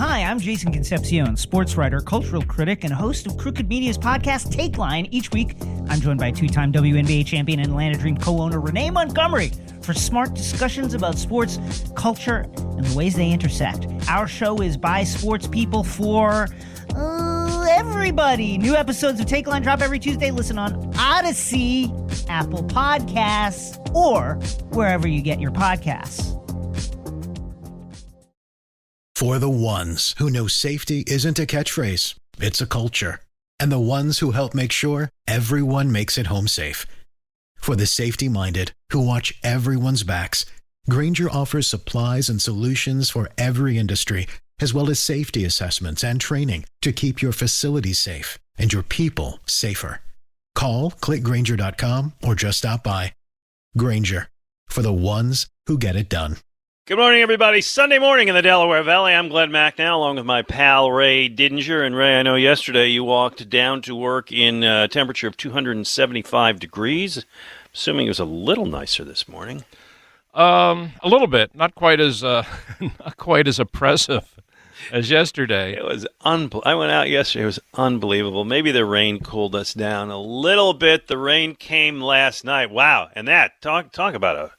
Hi, I'm Jason Concepcion, sports writer, cultural critic, and host of Crooked Media's podcast, Take Line. Each week, I'm joined by two-time WNBA champion and Atlanta Dream co-owner Renee Montgomery for smart discussions about sports, culture, and the ways they intersect. Our show is by sports people for everybody. New episodes of Take Line drop every Tuesday. Listen on Odyssey, Apple Podcasts, or wherever you get your podcasts. For the ones who know safety isn't a catchphrase, it's a culture. And the ones who help make sure everyone makes it home safe. For the safety-minded who watch everyone's backs, Grainger offers supplies and solutions for every industry, as well as safety assessments and training to keep your facilities safe and your people safer. Call, click Grainger.com, or just stop by. Grainger, for the ones who get it done. Good morning, everybody. Sunday morning in the Delaware Valley. I'm Glenn Macnow, along with my pal Ray Didinger. And Ray, I know yesterday you walked down to work in a temperature of 275 degrees. Assuming it was a little nicer this morning. A little bit, not quite as oppressive as yesterday. It was I went out yesterday. It was unbelievable. Maybe the rain cooled us down a little bit. The rain came last night. Wow! And that talk about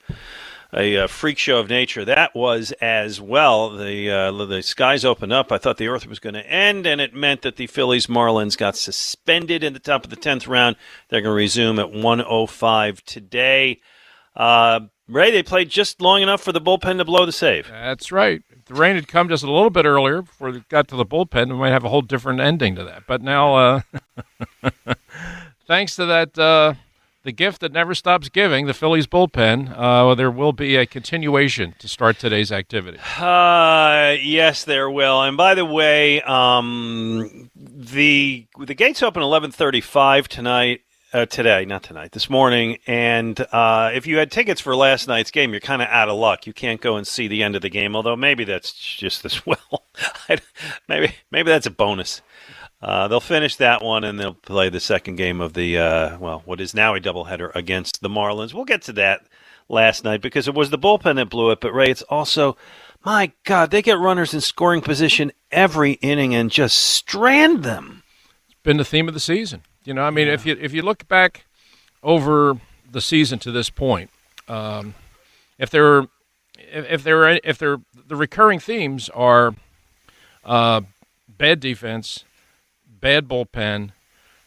a freak show of nature. That was as well. The skies opened up. I thought the earth was going to end, and it meant that the Phillies Marlins got suspended in the top of the 10th round. They're going to resume at 1:05 today. Ray, they played just long enough for the bullpen to blow the save. That's right. If the rain had come just a little bit earlier before it got to the bullpen, we might have a whole different ending to that. But now, thanks to that, the gift that never stops giving, the Phillies bullpen, there will be a continuation to start today's activity. Yes, there will. And by the way, the gates open 11:35 tonight. This morning. And if you had tickets for last night's game, you're kind of out of luck. You can't go and see the end of the game, although maybe that's just as well. maybe that's a bonus. They'll finish that one, and they'll play the second game of the, what is now a doubleheader against the Marlins. We'll get to that last night because it was the bullpen that blew it. But, Ray, it's also, my God, they get runners in scoring position every inning and just strand them. It's been the theme of the season. You know, I mean, if you look back over the season to this point, if the recurring themes are bad defense, bad bullpen,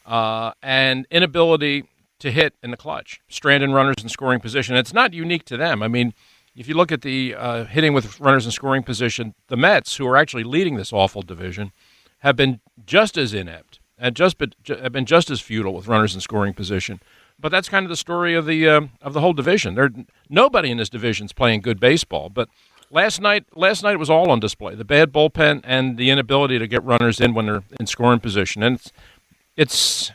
and inability to hit in the clutch, stranding runners in scoring position. It's not unique to them. I mean, if you look at the hitting with runners in scoring position, the Mets, who are actually leading this awful division, have been just as inept and have been just as futile with runners in scoring position. But that's kind of the story of the whole division. Nobody in this division is playing good baseball. But last night it was all on display: the bad bullpen and the inability to get runners in when they're in scoring position. And it's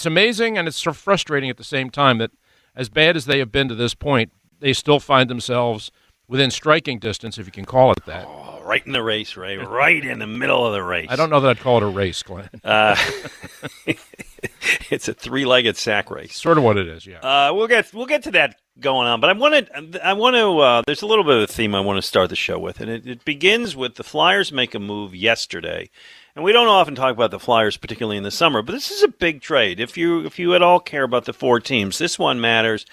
amazing, and it's so frustrating at the same time that as bad as they have been to this point, they still find themselves within striking distance, if you can call it that. Oh, right in the race, Ray. Right in the middle of the race. I don't know that I'd call it a race, Glenn. It's a three-legged sack race. Sort of what it is, yeah. We'll get to that going on, but I want to. There's a little bit of a theme I want to start the show with, and it begins with the Flyers make a move yesterday, and we don't often talk about the Flyers, particularly in the summer, but this is a big trade. If you at all care about the four teams, this one matters.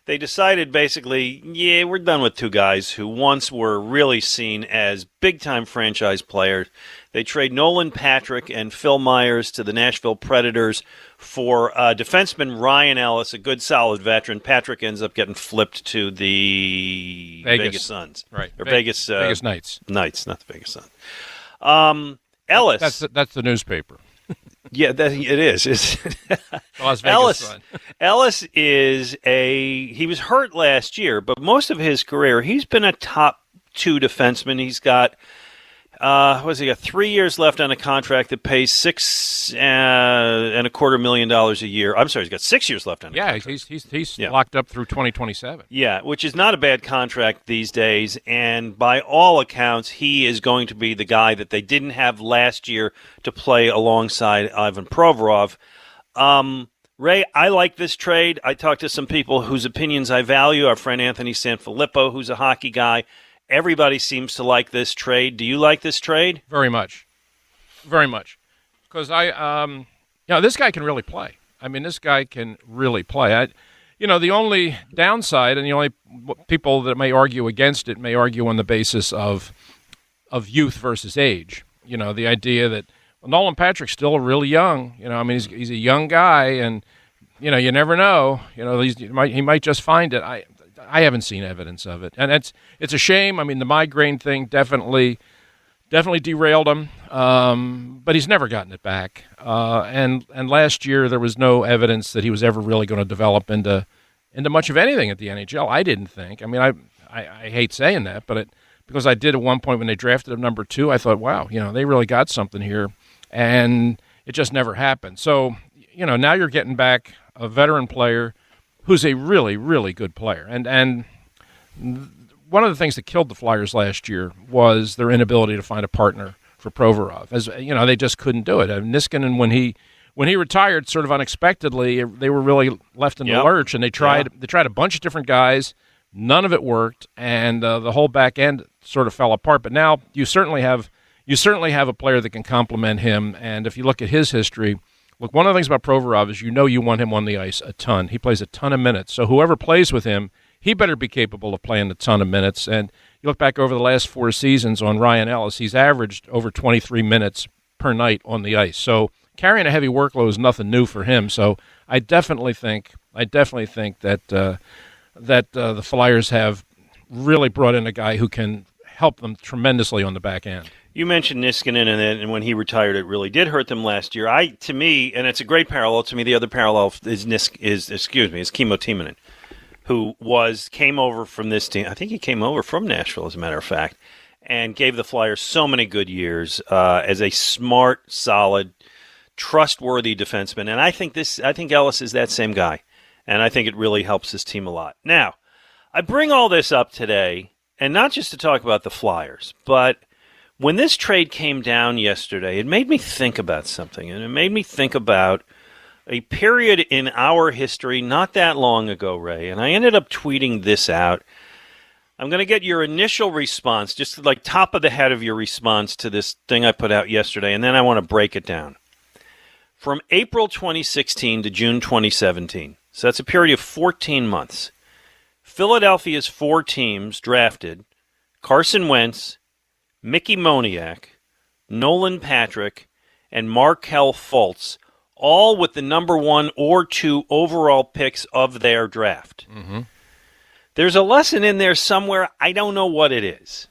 They decided basically, we're done with two guys who once were really seen as big-time franchise players. They trade Nolan Patrick and Phil Myers to the Nashville Predators for defenseman Ryan Ellis, a good, solid veteran. Patrick ends up getting flipped to the Vegas Suns. Right. Or Vegas Knights. Knights, not the Vegas Suns. Ellis. That's the newspaper. Yeah, it is. Las Vegas Ellis he was hurt last year, but most of his career he's been a top two defenseman. He's got 3 years left on a contract that pays $6.25 million a year. I'm sorry, he's got 6 years left on a contract. He's locked up through 2027. Yeah, which is not a bad contract these days, and by all accounts, he is going to be the guy that they didn't have last year to play alongside Ivan Provorov. Ray, I like this trade. I talked to some people whose opinions I value. Our friend Anthony Sanfilippo, who's a hockey guy, Everybody seems to like this trade. Do you like this trade? Very much. Very much. Because this guy can really play. I mean, this guy can really play. The only downside, and the only people that may argue against it may argue on the basis of youth versus age. The idea that Nolan Patrick's still really young. He's a young guy, and you never know. He might just find it. I haven't seen evidence of it, and it's a shame. I mean, the migraine thing definitely derailed him, but he's never gotten it back. And last year there was no evidence that he was ever really going to develop into much of anything at the NHL. I didn't think. I mean, I hate saying that, but because I did at one point when they drafted him number 2, I thought, wow, they really got something here, and it just never happened. So now you're getting back a veteran player who's a really, really good player. And one of the things that killed the Flyers last year was their inability to find a partner for Provorov. As they just couldn't do it. Niskanen, when he retired, sort of unexpectedly, they were really left in the lurch, and they tried a bunch of different guys. None of it worked, and the whole back end sort of fell apart. But now you certainly have a player that can complement him. And if you look at his history, look, one of the things about Provorov is you want him on the ice a ton. He plays a ton of minutes. So whoever plays with him, he better be capable of playing a ton of minutes. And you look back over the last 4 seasons on Ryan Ellis, he's averaged over 23 minutes per night on the ice. So carrying a heavy workload is nothing new for him. So I definitely think that the Flyers have really brought in a guy who can help them tremendously on the back end. You mentioned Niskanen, and when he retired, it really did hurt them last year. To me, and it's a great parallel to me. The other parallel is Kimmo Timonen, who came over from this team. I think he came over from Nashville, as a matter of fact, and gave the Flyers so many good years as a smart, solid, trustworthy defenseman. And I think Ellis is that same guy, and I think it really helps this team a lot. Now, I bring all this up today, and not just to talk about the Flyers, but when this trade came down yesterday, it made me think about something, and it made me think about a period in our history not that long ago, Ray, and I ended up tweeting this out. I'm going to get your initial response, just like top of the head of your response to this thing I put out yesterday, and then I want to break it down. From April 2016 to June 2017, so that's a period of 14 months, Philadelphia's 4 teams drafted Carson Wentz, Mickey Moniak, Nolan Patrick, and Markelle Fultz, all with the number 1 or 2 overall picks of their draft. Mm-hmm. There's a lesson in there somewhere. I don't know what it is.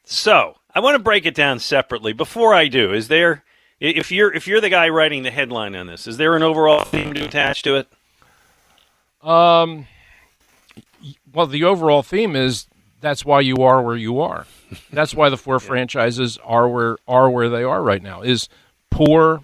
So I want to break it down separately. Before I do, is there, if you're the guy writing the headline on this, is there an overall theme to attach to it? Well, the overall theme is that's why you are where you are. That's why the 4 franchises are where they are right now. Is poor.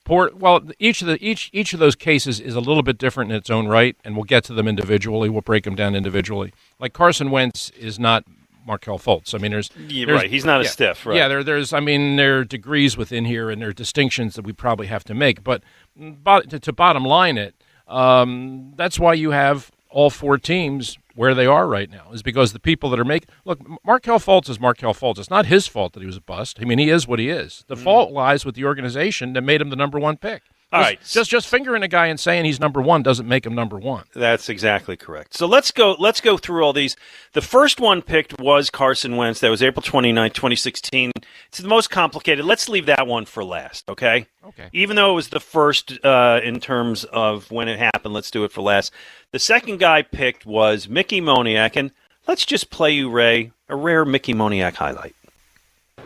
Well, each of those cases is a little bit different in its own right, and we'll get to them individually. We'll break them down individually. Like Carson Wentz is not Markelle Fultz. I mean, there's right. He's not a stiff, right? Yeah, there are degrees within here, and there are distinctions that we probably have to make. But to bottom line it, that's why you have all 4 teams where they are right now, is because the people that are making... Look, Markelle Fultz is Markelle Fultz. It's not his fault that he was a bust. I mean, he is what he is. The fault lies with the organization that made him the number 1 pick. All right. Just fingering a guy and saying he's number 1 doesn't make him number 1. That's exactly correct. So let's go through all these. The first one picked was Carson Wentz. That was April 29, 2016. It's the most complicated. Let's leave that one for last, okay? Okay. Even though it was the first in terms of when it happened, let's do it for last. The second guy picked was Mickey Moniak, and let's just play you, Ray, a rare Mickey Moniak highlight.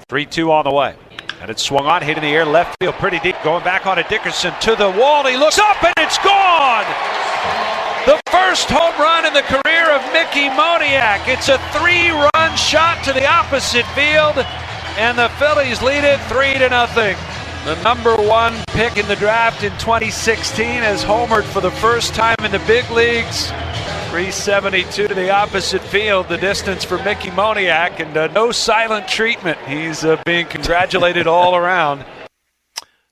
3-2 on the way. And it's swung on, hit in the air, left field, pretty deep. Going back on to Dickerson to the wall. He looks up, and it's gone! The first home run in the career of Mickey Moniak. It's a 3-run shot to the opposite field, and the Phillies lead it 3-0. The number 1 pick in the draft in 2016 has homered for the first time in the big leagues. 372 to the opposite field, the distance for Mickey Moniak, and no silent treatment. He's being congratulated all around.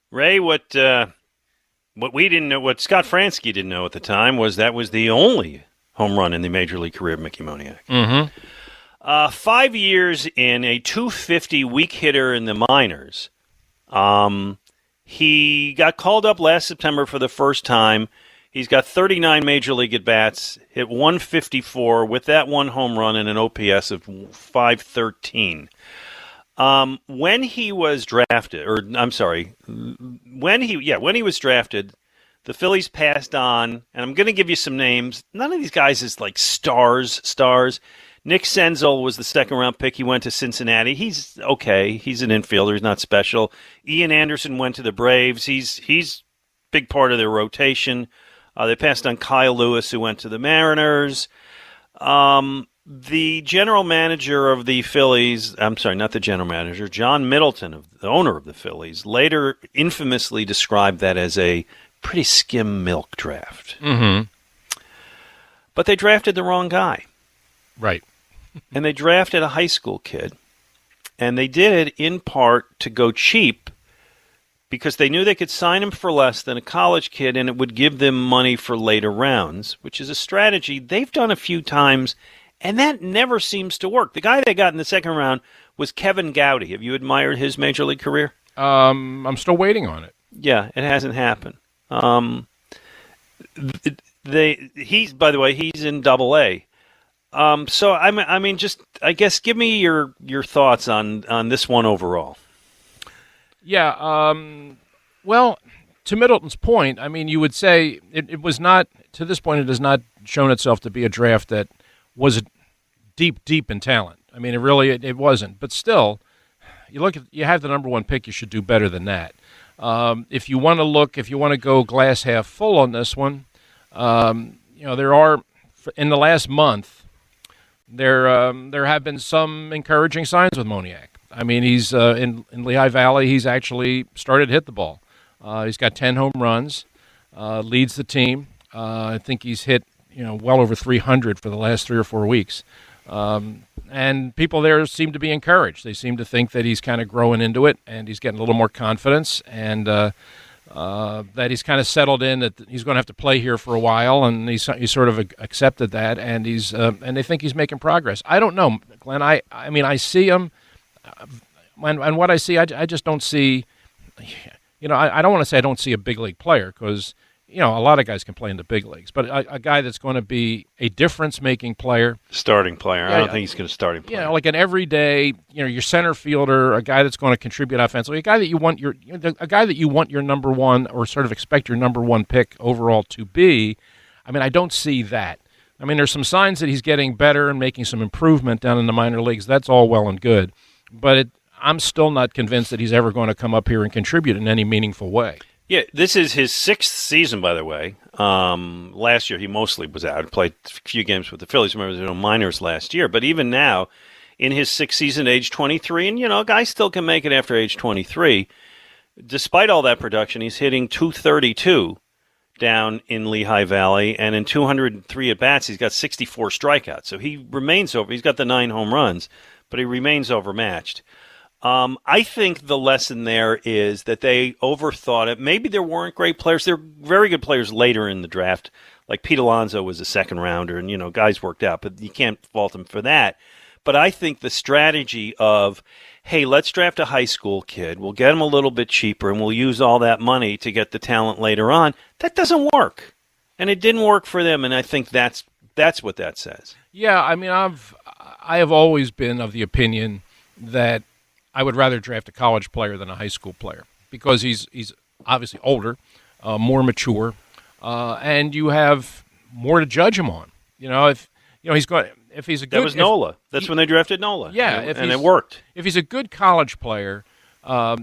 Ray, what we didn't know, what Scott Fransky didn't know at the time, was that was the only home run in the major league career of Mickey Moniak. Mm-hmm. 5 years in, a .250 weak hitter in the minors. He got called up last September for the first time. He's got 39 major league at-bats, hit 154 with that one home run and an OPS of 513. When he was drafted, when he was drafted, the Phillies passed on, and I'm going to give you some names. None of these guys is like stars. Nick Senzel was the second-round pick. He went to Cincinnati. He's okay. He's an infielder. He's not special. Ian Anderson went to the Braves. He's big part of their rotation. They passed on Kyle Lewis, who went to the Mariners. The general manager of the Phillies, not the general manager, John Middleton, the owner of the Phillies, later infamously described that as a pretty skim milk draft. Mm-hmm. But they drafted the wrong guy. Right. And they drafted a high school kid. And they did it in part to go cheap because they knew they could sign him for less than a college kid and it would give them money for later rounds, which is a strategy they've done a few times, and that never seems to work. The guy they got in the second round was Kevin Gowdy. Have you admired his major league career? I'm still waiting on it. Yeah, it hasn't happened. He's, by the way, he's in Double-A. So I guess give me your thoughts on this one overall. Yeah. Well, to Middleton's point, I mean, you would say it was not, to this point, it has not shown itself to be a draft that was deep in talent. I mean, it wasn't. But still, you have the number one pick, you should do better than that. If you want to go glass half full on this one, there are, in the last month, there have been some encouraging signs with Moniak. I mean, he's in Lehigh Valley. He's actually started to hit the ball. He's got 10 home runs, leads the team. I think he's hit well over 300 for the last 3 or 4 weeks. And people there seem to be encouraged. They seem to think that he's kind of growing into it, and he's getting a little more confidence, and that he's kind of settled in, that he's going to have to play here for a while, and he's sort of accepted that, and and they think he's making progress. I don't know, Glenn. I mean, I see him, and what I see, I just don't see. I don't want to say I don't see a big league player, because a lot of guys can play in the big leagues, but a guy that's going to be a difference-making player. Starting player. I don't think he's going to starting player. Like an everyday, your center fielder, a guy that's going to contribute offensively, a guy that you want your number one, or sort of expect your number one pick overall to be. I mean, I don't see that. I mean, there's some signs that he's getting better and making some improvement down in the minor leagues. That's all well and good, but I'm still not convinced that he's ever going to come up here and contribute in any meaningful way. Yeah, this is his 6th season, by the way. Last year, he mostly was out. He played a few games with the Phillies. Remember, there were no minors last year. But even now, in his 6th season, age 23, and, a guy still can make it after age 23. Despite all that production, he's hitting .232 down in Lehigh Valley, and in 203 at-bats, he's got 64 strikeouts. So he remains he's got the 9 home runs, but he remains overmatched. I think the lesson there is that they overthought it. Maybe there weren't great players. There were very good players later in the draft. Like Pete Alonso was a second rounder, and, guys worked out, but you can't fault him for that. But I think the strategy of, hey, let's draft a high school kid. We'll get him a little bit cheaper, and we'll use all that money to get the talent later on. That doesn't work. And it didn't work for them, and I think that's what that says. Yeah, I mean, I have always been of the opinion that I would rather draft a college player than a high school player, because he's obviously older, more mature, and you have more to judge him on. If he's a good, that was Nola. That's when they drafted Nola. Yeah, and it worked. If he's a good college player,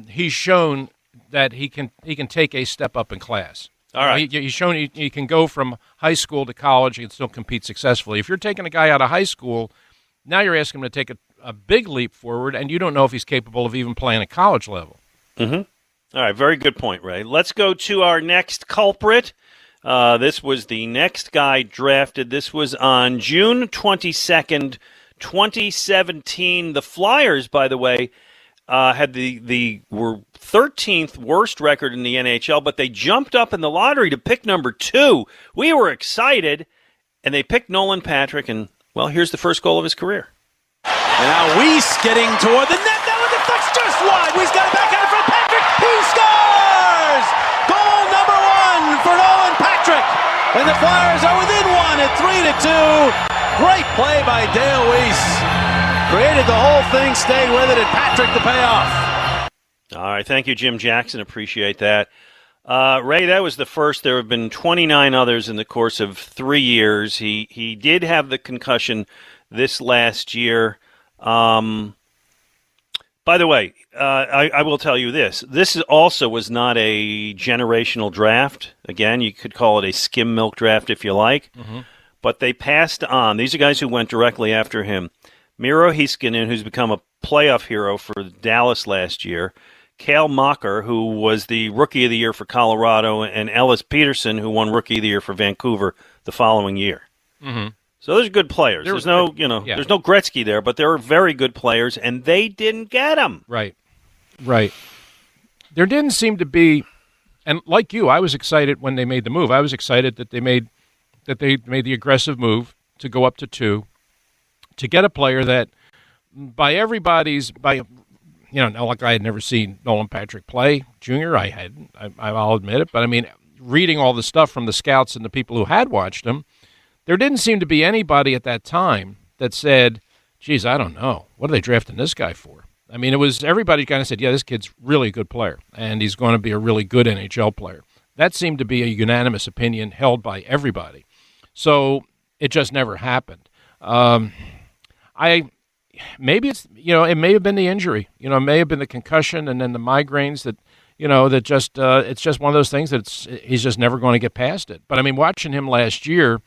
he's shown that he can take a step up in class. All right, he's shown he can go from high school to college and still compete successfully. If you're taking a guy out of high school, now you're asking him to take a big leap forward, and you don't know if he's capable of even playing at college level. Mm-hmm. All right, very good point, Ray. Let's go to our next culprit. This was the next guy drafted. This was on June 22nd, 2017. The Flyers, by the way, had were 13th worst record in the NHL, but they jumped up in the lottery to pick number 2. We were excited, and they picked Nolan Patrick, and, well, here's the first goal of his career. And now Weiss getting toward the net. That one deflects just wide. Weiss got it back out in front. Patrick, he scores! Goal number 1 for Nolan Patrick. And the Flyers are within one at 3-2. Great play by Dale Weiss. Created the whole thing, stayed with it, and Patrick the payoff. All right, thank you, Jim Jackson. Appreciate that. Ray, that was the first. There have been 29 others in the course of 3 years. He did have the concussion this last year. By the way, I will tell you this. This also was not a generational draft. Again, you could call it a skim milk draft if you like. Mm-hmm. But they passed on. These are guys who went directly after him. Miro Heiskanen, who's become a playoff hero for Dallas last year. Cale Mocker, who was the Rookie of the Year for Colorado, and Ellis Peterson, who won Rookie of the Year for Vancouver the following year. Mm-hmm. So those are good players. There's no Gretzky there, but they're very good players, and they didn't get them. Right. There didn't seem to be, and like you, I was excited when they made the move. I was excited that they made the aggressive move to go up to 2, to get a player that, like I had never seen Nolan Patrick play junior. I hadn't. I'll admit it. But, I mean, reading all the stuff from the scouts and the people who had watched him, there didn't seem to be anybody at that time that said, geez, I don't know. What are they drafting this guy for? I mean, it was everybody kind of said, yeah, this kid's really a good player, and he's going to be a really good NHL player. That seemed to be a unanimous opinion held by everybody. So it just never happened. Maybe it's, it may have been the injury. It may have been the concussion and then the migraines that, it's just one of those things that he's just never going to get past it. But, I mean, watching him last year,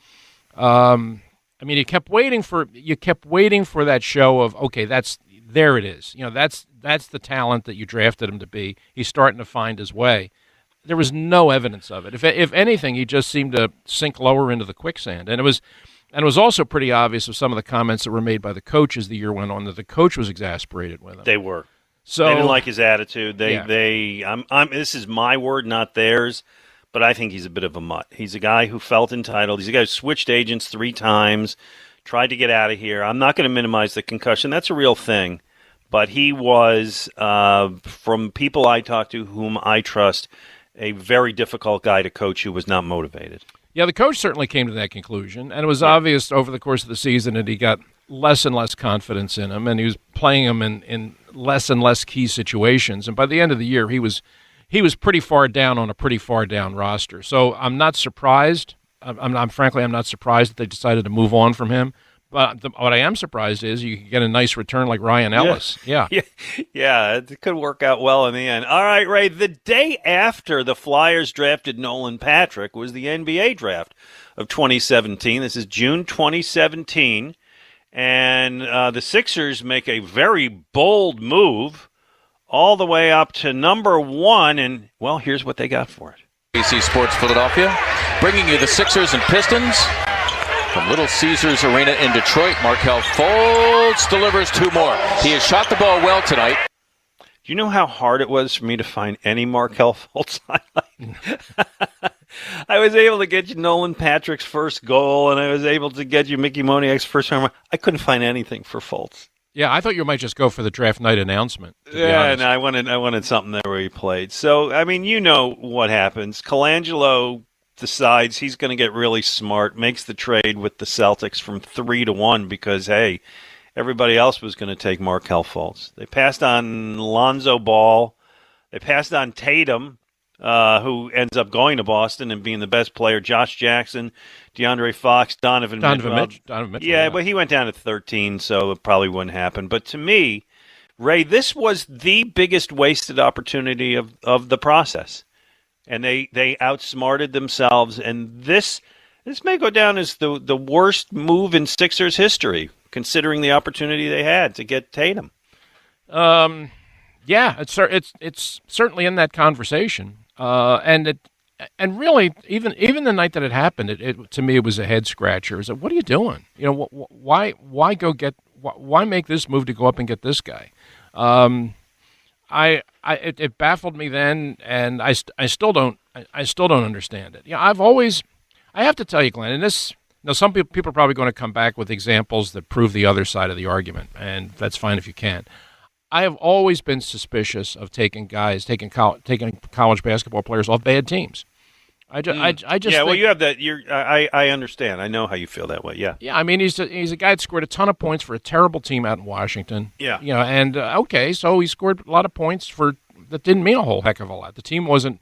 you kept waiting for that show of, okay, there it is. That's the talent that you drafted him to be. He's starting to find his way. There was no evidence of it. If anything, he just seemed to sink lower into the quicksand. And it was also pretty obvious of some of the comments that were made by the coach as the year went on that the coach was exasperated with him. They were. So they didn't like his attitude. This is my word, not theirs, but I think he's a bit of a mutt. He's a guy who felt entitled. He's a guy who switched agents 3 times, tried to get out of here. I'm not going to minimize the concussion. That's a real thing. But he was, from people I talked to whom I trust, a very difficult guy to coach who was not motivated. Yeah, the coach certainly came to that conclusion, and it was obvious over the course of the season that he got less and less confidence in him, and he was playing him in less and less key situations. And by the end of the year, he was pretty far down on a pretty far down roster. So I'm not surprised. I'm not surprised that they decided to move on from him. But what I am surprised is you can get a nice return like Ryan Ellis. Yeah, it could work out well in the end. All right, Ray, the day after the Flyers drafted Nolan Patrick was the NBA draft of 2017. This is June 2017, and the Sixers make a very bold move all the way up to number 1, and, well, here's what they got for it. ABC Sports Philadelphia, bringing you the Sixers and Pistons. From Little Caesars Arena in Detroit, Markelle Fultz delivers 2 more. He has shot the ball well tonight. Do you know how hard it was for me to find any Markelle Fultz highlight? I was able to get you Nolan Patrick's first goal, and I was able to get you Mickey Moniak's first home run. I couldn't find anything for Fultz. Yeah, I thought you might just go for the draft night announcement. Yeah, no, I wanted something there where he played. So, I mean, you know what happens. Colangelo decides he's going to get really smart, makes the trade with the Celtics from 3-1 because, hey, everybody else was going to take Markelle Fultz. They passed on Lonzo Ball. They passed on Tatum, who ends up going to Boston and being the best player. Josh Jackson, DeAndre Fox, Donovan Mitchell. Yeah, but he went down to 13, so it probably wouldn't happen. But to me, Ray, this was the biggest wasted opportunity of the process. And they outsmarted themselves, and this may go down as the worst move in Sixers history, considering the opportunity they had to get Tatum. Yeah, it's certainly in that conversation, and really even the night that it happened, it to me it was a head scratcher. It was like, what are you doing? Why make this move to go up and get this guy? It baffled me then, and I still don't understand it. I have to tell you, Glenn, and this Now, some people are probably going to come back with examples that prove the other side of the argument, and that's fine if you can. I have always been suspicious of taking college basketball players off bad teams. I just yeah. Well, think, you have that. I understand. I know how you feel that way. Yeah. Yeah. I mean, he's a guy that scored a ton of points for a terrible team out in Washington. Yeah. And okay, so he scored a lot of points that didn't mean a whole heck of a lot. The team wasn't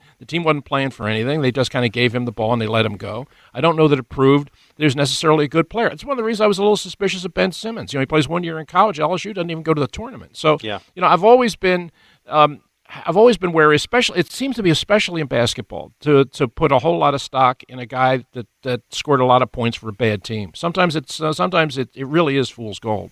playing for anything. They just kind of gave him the ball and they let him go. I don't know that it proved that he was necessarily a good player. It's one of the reasons I was a little suspicious of Ben Simmons. He plays 1 year in college. LSU doesn't even go to the tournament. So yeah. I've always been wary, especially it seems to be especially in basketball, to put a whole lot of stock in a guy that scored a lot of points for a bad team. Sometimes it really is fool's gold.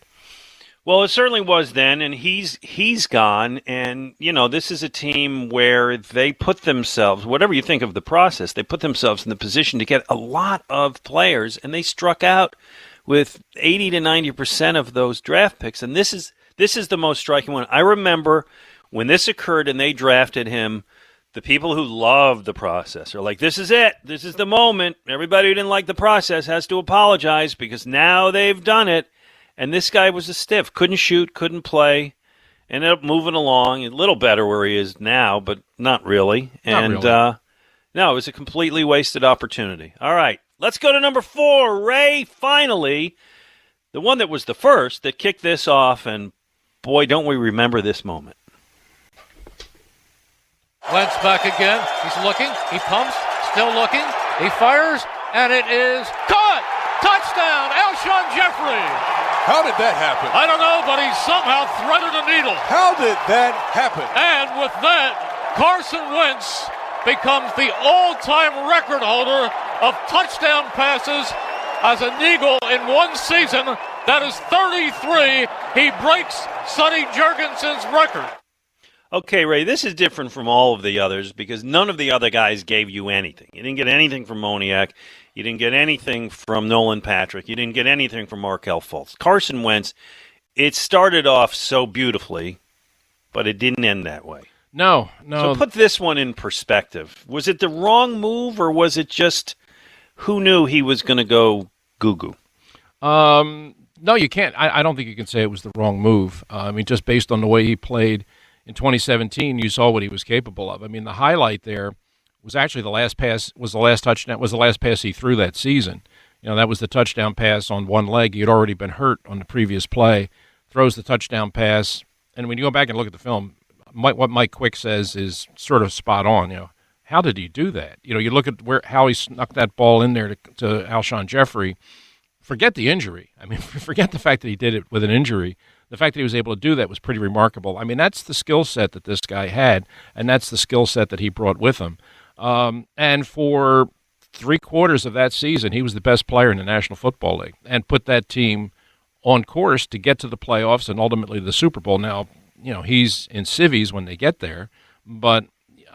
Well, it certainly was then, and he's gone, and this is a team where they put themselves, whatever you think of the process, they put themselves in the position to get a lot of players, and they struck out with 80 to 90% of those draft picks, and this is the most striking one. I remember when this occurred and they drafted him, the people who loved the process are like, this is it. This is the moment. Everybody who didn't like the process has to apologize because now they've done it. And this guy was a stiff. Couldn't shoot, couldn't play. Ended up moving along. A little better where he is now, but not really. No, it was a completely wasted opportunity. All right, let's go to number 4. Ray, finally, the one that was the first that kicked this off. And, boy, don't we remember this moment. Wentz back again. He's looking. He pumps. Still looking. He fires. And it is caught. Touchdown, Alshon Jeffrey. How did that happen? I don't know, but he somehow threaded a needle. How did that happen? And with that, Carson Wentz becomes the all-time record holder of touchdown passes as an Eagle in one season. That is 33. He breaks Sonny Jurgensen's record. Okay, Ray, this is different from all of the others because none of the other guys gave you anything. You didn't get anything from Moniak. You didn't get anything from Nolan Patrick. You didn't get anything from Markelle Fultz. Carson Wentz, it started off so beautifully, but it didn't end that way. No. So put this one in perspective. Was it the wrong move, or was it just who knew he was going to go goo-goo? No, you can't. I don't think you can say it was the wrong move. I mean, just based on the way he played in 2017, you saw what he was capable of. I mean, the highlight there was actually the last pass he threw that season. That was the touchdown pass on one leg. He had already been hurt on the previous play. Throws the touchdown pass, and when you go back and look at the film, what Mike Quick says is sort of spot on. How did he do that? You look at how he snuck that ball in there to Alshon Jeffrey. Forget the injury. I mean, forget the fact that he did it with an injury. The fact that he was able to do that was pretty remarkable. I mean, that's the skill set that this guy had, and that's the skill set that he brought with him. And for 3/4 of that season, he was the best player in the National Football League and put that team on course to get to the playoffs and ultimately the Super Bowl. Now, he's in civvies when they get there, but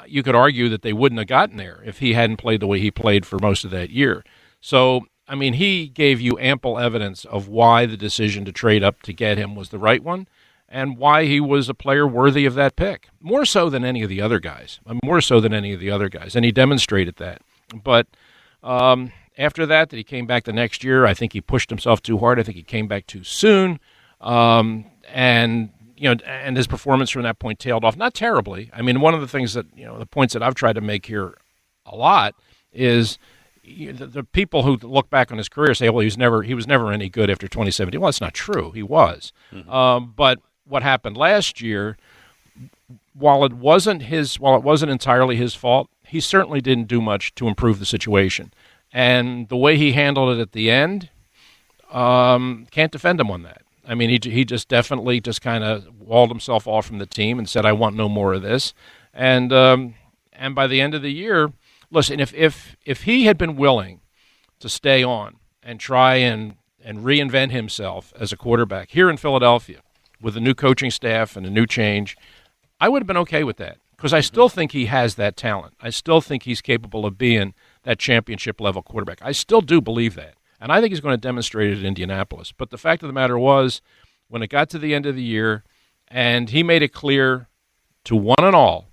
you could argue that they wouldn't have gotten there if he hadn't played the way he played for most of that year. So, I mean, he gave you ample evidence of why the decision to trade up to get him was the right one and why he was a player worthy of that pick, more so than any of the other guys. And he demonstrated that. But after that he came back the next year, I think he pushed himself too hard. I think he came back too soon. And his performance from that point tailed off. Not terribly. I mean, one of the things that, the points that I've tried to make here a lot is the people who look back on his career say, well, he was never any good after 2017. Well, that's not true. He was. Mm-hmm. But what happened last year, while it wasn't entirely his fault, he certainly didn't do much to improve the situation. And the way he handled it at the end, can't defend him on that. I mean, he just definitely just kind of walled himself off from the team and said, I want no more of this. And by the end of the year, listen, if he had been willing to stay on and try and reinvent himself as a quarterback here in Philadelphia with a new coaching staff and a new change, I would have been okay with that because I still think he has that talent. I still think he's capable of being that championship-level quarterback. I still do believe that, and I think he's going to demonstrate it at Indianapolis. But the fact of the matter was, when it got to the end of the year and he made it clear to one and all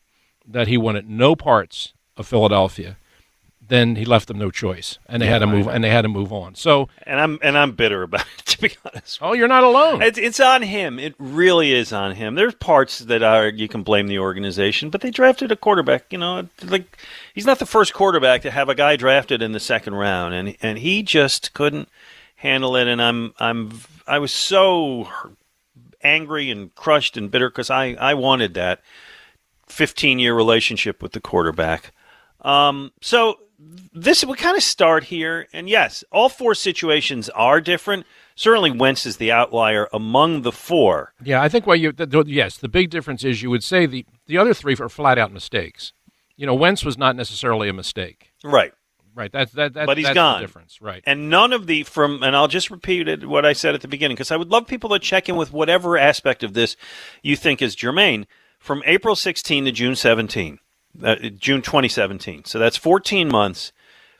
that he wanted no parts of Philadelphia, then he left them no choice, and they had to move, and they had to move on. So, and I'm bitter about it, to be honest. Oh, you're not alone. It's on him. It really is on him. There's parts that you can blame the organization, but they drafted a quarterback. Like he's not the first quarterback to have a guy drafted in the second round, and he just couldn't handle it. And I was so angry and crushed and bitter because I wanted that 15-year relationship with the quarterback. So we kind of start here, and yes, all four situations are different. Certainly, Wentz is the outlier among the four. Yeah, I think the big difference is you would say the other three are flat out mistakes. Wentz was not necessarily a mistake. Right. Right. But he's that's gone. The difference. Right. And none of and I'll just repeat what I said at the beginning, because I would love people to check in with whatever aspect of this you think is germane. From April 16 to June 2017. So that's 14 months.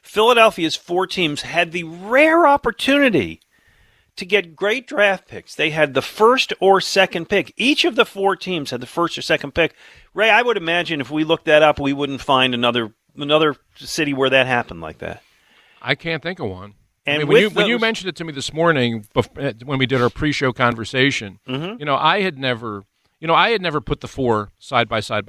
Philadelphia's four teams had the rare opportunity to get great draft picks. They had the first or second pick. Each of the four teams had the first or second pick. Ray, I would imagine if we looked that up, we wouldn't find another city where that happened like that. I can't think of one. And when you mentioned it to me this morning when we did our pre-show conversation, I had never put the four side by side.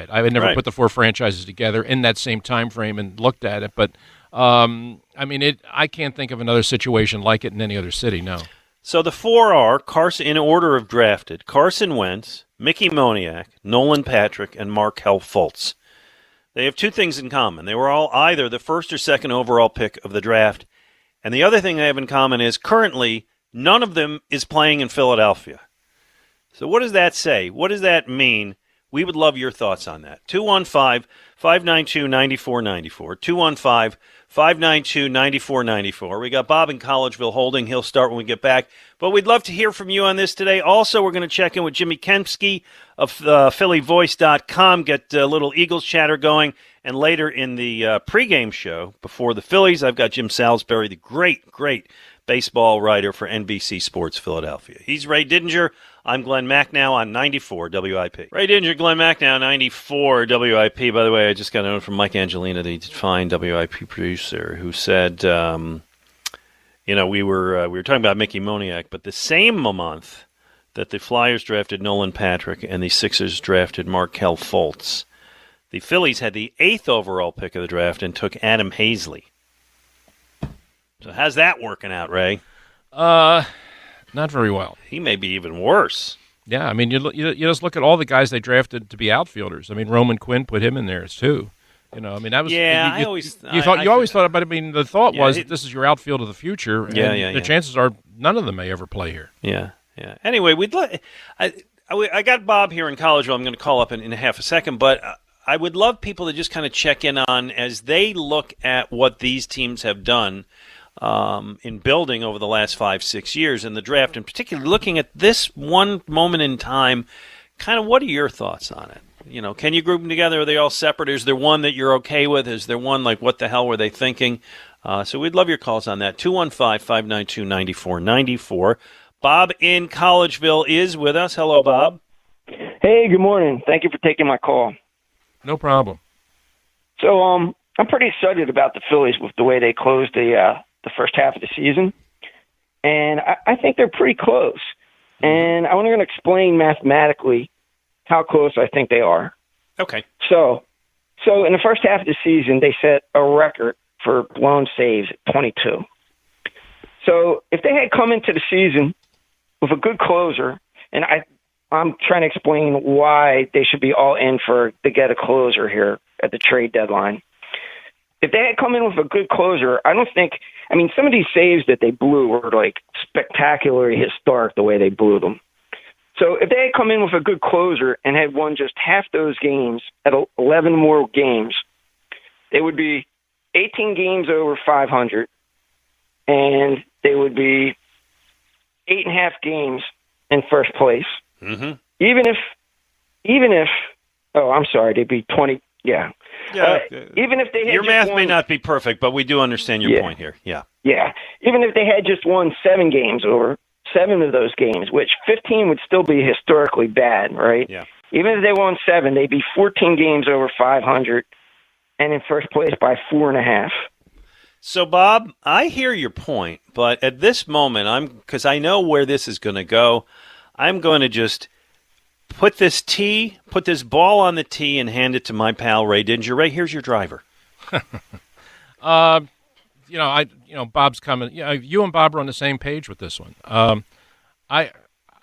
I had never put the four franchises together in that same time frame and looked at it. But I can't think of another situation like it in any other city. No. So the four are Carson, in order of drafted: Carson Wentz, Mickey Moniak, Nolan Patrick, and Markelle Fultz. They have two things in common. They were all either the first or second overall pick of the draft. And the other thing they have in common is currently none of them is playing in Philadelphia. So what does that say? What does that mean? We would love your thoughts on that. 215-592-9494. 215-592-9494. We got Bob in Collegeville holding. He'll start when we get back. But we'd love to hear from you on this today. Also, we're going to check in with Jimmy Kempski of PhillyVoice.com, get a little Eagles chatter going. And later in the pregame show, before the Phillies, I've got Jim Salisbury, the great baseball writer for NBC Sports Philadelphia. He's Ray Didinger. I'm Glenn Macnow on 94 WIP. Ray Didinger, Glenn Macnow, 94 WIP. By the way, I just got a note from Mike Angelina, the fine WIP producer, who said, we were talking about Mickey Moniak, but the same month that the Flyers drafted Nolan Patrick and the Sixers drafted Markelle Fultz, the Phillies had the 8th overall pick of the draft and took Adam Hazley. So how's that working out, Ray? Not very well. He may be even worse. Yeah, I mean, you just look at all the guys they drafted to be outfielders. I mean, Roman Quinn put him in there too. That was. Yeah, you always thought about it. I mean, the thought was that this is your outfield of the future. And the chances are none of them may ever play here. Yeah. Anyway, I got Bob here in Collegeville. I'm going to call up in half a second, but I would love people to just kind of check in on as they look at what these teams have done in building over the last 5-6 years in the draft, and particularly looking at this one moment in time. Kind of, what are your thoughts on it? Can you group them together? Are they all separate? Is there one that you're okay with? Is there one like, what the hell were they thinking? So we'd love your calls on that. 215-592-9494. Bob in Collegeville is with us. Hello, Bob. Hey, good morning. Thank you for taking my call. No problem. So I'm pretty excited about the Phillies with the way they closed the first half of the season. And I think they're pretty close. And I'm going to explain mathematically how close I think they are. Okay. So in the first half of the season, they set a record for blown saves at 22. So if they had come into the season with a good closer, and I'm trying to explain why they should be all in to get a closer here at the trade deadline. If they had come in with a good closer, some of these saves that they blew were like spectacularly historic the way they blew them. So if they had come in with a good closer and had won just half those games at 11 more games, they would be 18 games over 500, and they would be 8.5 games in first place. Mm-hmm. Even if, they'd be 20. Yeah. Even if they had your math may not be perfect, but we do understand your point here. Yeah. Yeah. Even if they had just won 7 games over 7 of those games, which 15 would still be historically bad, right? Yeah. Even if they won 7, they'd be 14 games over 500 and in first place by 4.5. So, Bob, I hear your point, but at this moment, because I know where this is going to go, I'm going to just put this ball on the tee and hand it to my pal Ray Dinger. Ray, here's your driver. Bob's coming. You and Bob are on the same page with this one.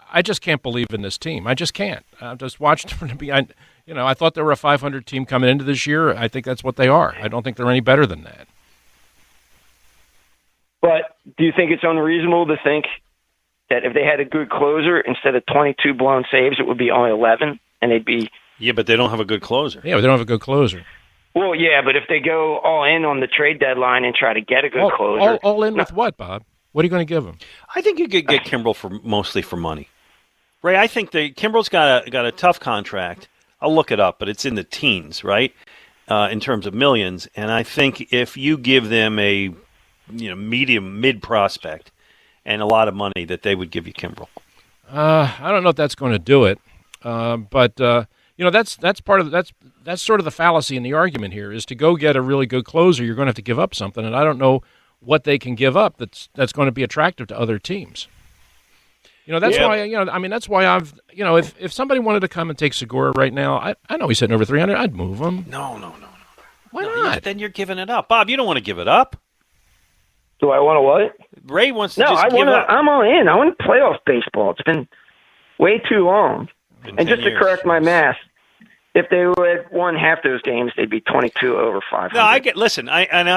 I just can't believe in this team. I just can't. I've just watched them to be. I thought they were a 500 team coming into this year. I think that's what they are. I don't think they're any better than that. But do you think it's unreasonable to think that if they had a good closer, instead of 22 blown saves, it would be only 11, and they'd be... Yeah, but they don't have a good closer. Yeah, but they don't have a good closer. Well, yeah, but if they go all in on the trade deadline and try to get a good closer... All in with what, Bob? What are you going to give them? I think you could get Kimbrel mostly for money. Ray, I think Kimbrel's got a tough contract. I'll look it up, but it's in the teens, right, in terms of millions. And I think if you give them a mid prospect and a lot of money, that they would give you Kimbrel. I don't know if that's going to do it, but that's part of that's sort of the fallacy in the argument here is to go get a really good closer. You're going to have to give up something, and I don't know what they can give up that's going to be attractive to other teams. That's why that's why I've if somebody wanted to come and take Segura right now, I know he's hitting over 300. I'd move him. No. Why not? Then you're giving it up, Bob. You don't want to give it up. Do I want to what? Ray wants to just give up. I'm all in. I want playoff baseball. It's been way too long. And just to correct my math, if they had won half those games, they'd be 22 over 500. No, I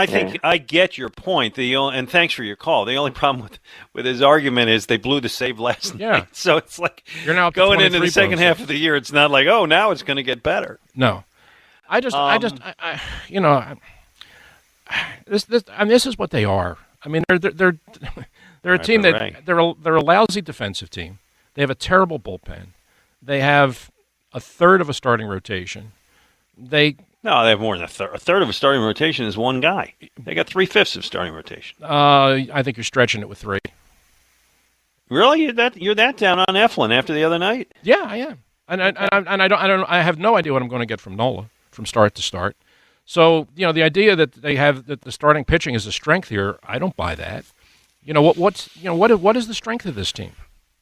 think I get your point. And thanks for your call. The only problem with his argument is they blew the save last night. So it's like you're now going into the second half of the year. It's not like, oh, now it's going to get better. No, this is what they are. I mean, they're a team that they're a lousy defensive team. They have a terrible bullpen. They have a third of a starting rotation. They have more than a third. A third of a starting rotation is one guy. They got 3/5 of starting rotation. I think you're stretching it with 3. Really? You're that down on Eflin after the other night? Yeah, I am. I have no idea what I'm going to get from Nola from start to start. So, the idea that they have that the starting pitching is a strength here, I don't buy that. What is the strength of this team?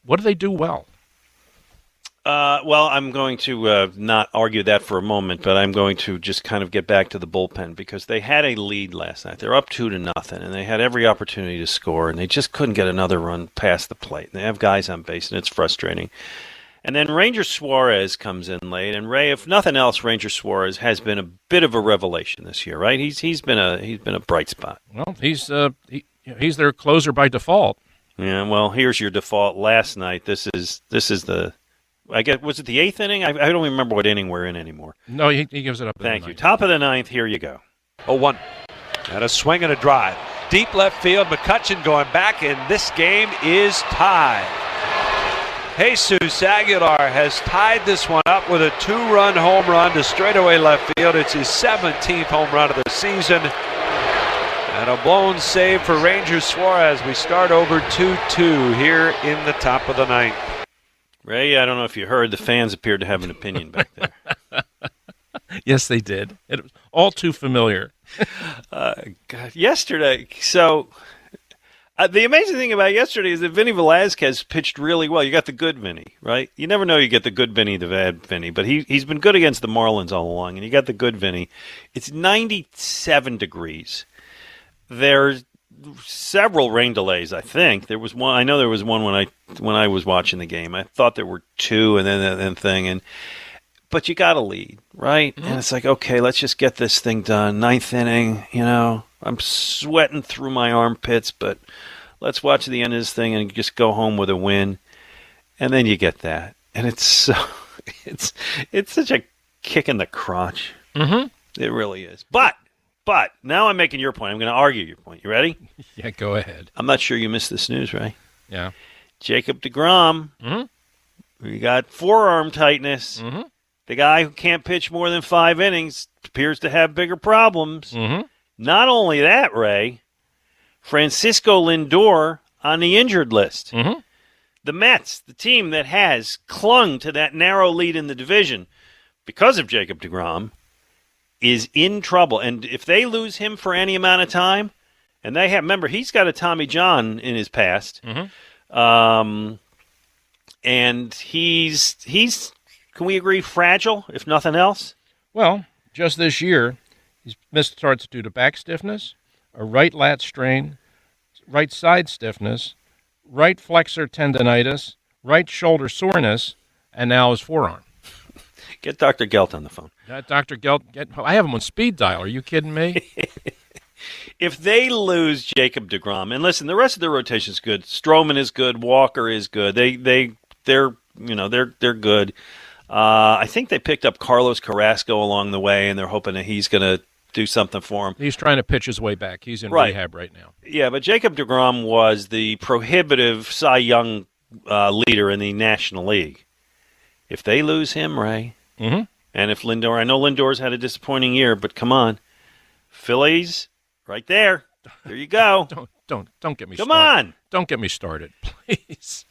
What do they do well? Well, I'm going to not argue that for a moment, but I'm going to just kind of get back to the bullpen because they had a lead last night. They're up 2-0, and they had every opportunity to score, and they just couldn't get another run past the plate. And they have guys on base, and it's frustrating. And then Ranger Suarez comes in late, and Ray, if nothing else, Ranger Suarez has been a bit of a revelation this year, right? He's been a bright spot. Well, he's their closer by default. Yeah. Well, here's your default. Last night, this is the. I guess was it the 8th inning? I don't remember what inning we're in anymore. No, he gives it up. Thank you. Top of the 9th. Here you go. 0-1. And a swing and a drive. Deep left field. McCutchen going back, and this game is tied. Jesus Aguilar has tied this one up with a 2-run home run to straightaway left field. It's his 17th home run of the season. And a blown save for Ranger Suarez. We start over 2-2 here in the top of the 9th. Ray, I don't know if you heard, the fans appeared to have an opinion back there. Yes, they did. It was all too familiar. God, yesterday, so... the amazing thing about yesterday is that Vinny Velasquez pitched really well. You got the good Vinny, right? You never know you get the good Vinny, the bad Vinny, but he's been good against the Marlins all along, and you got the good Vinny. It's 97 degrees. There's several rain delays, I think. There was one. I know there was one when I was watching the game. I thought there were 2, and then thing, but you got to lead, right? Mm-hmm. And it's like, okay, let's just get this thing done. 9th inning, I'm sweating through my armpits, but let's watch the end of this thing and just go home with a win. And then you get that. And it's such a kick in the crotch. Mm-hmm. It really is. But now I'm making your point. I'm going to argue your point. You ready? Yeah, go ahead. I'm not sure you missed this news, Ray. Yeah. Jacob deGrom. Mm-hmm. We got forearm tightness. Mm-hmm. The guy who can't pitch more than 5 innings appears to have bigger problems. Mm-hmm. Not only that, Ray, Francisco Lindor on the injured list. Mm-hmm. The Mets, the team that has clung to that narrow lead in the division because of Jacob deGrom, is in trouble. And if they lose him for any amount of time, and they have, remember, he's got a Tommy John in his past. And he's, can we agree, fragile, if nothing else? Well, just this year, he's missed starts due to back stiffness, a right lat strain, right side stiffness, right flexor tendonitis, right shoulder soreness, and now his forearm. Get Dr. Gelt on the phone. Dr. Gelt, I have him on speed dial. Are you kidding me? If they lose Jacob deGrom, and listen, the rest of the rotation is good. Stroman is good. Walker is good. They're good. I think they picked up Carlos Carrasco along the way, and they're hoping that he's going to do something for him. He's trying to pitch his way back. He's in rehab right now. Yeah, but Jacob deGrom was the prohibitive Cy Young leader in the National League. If they lose him, Ray, and if Lindor, I know Lindor's had a disappointing year, but come on, Phillies, right there. There you go. Don't get me started. Come on. Don't get me started, please.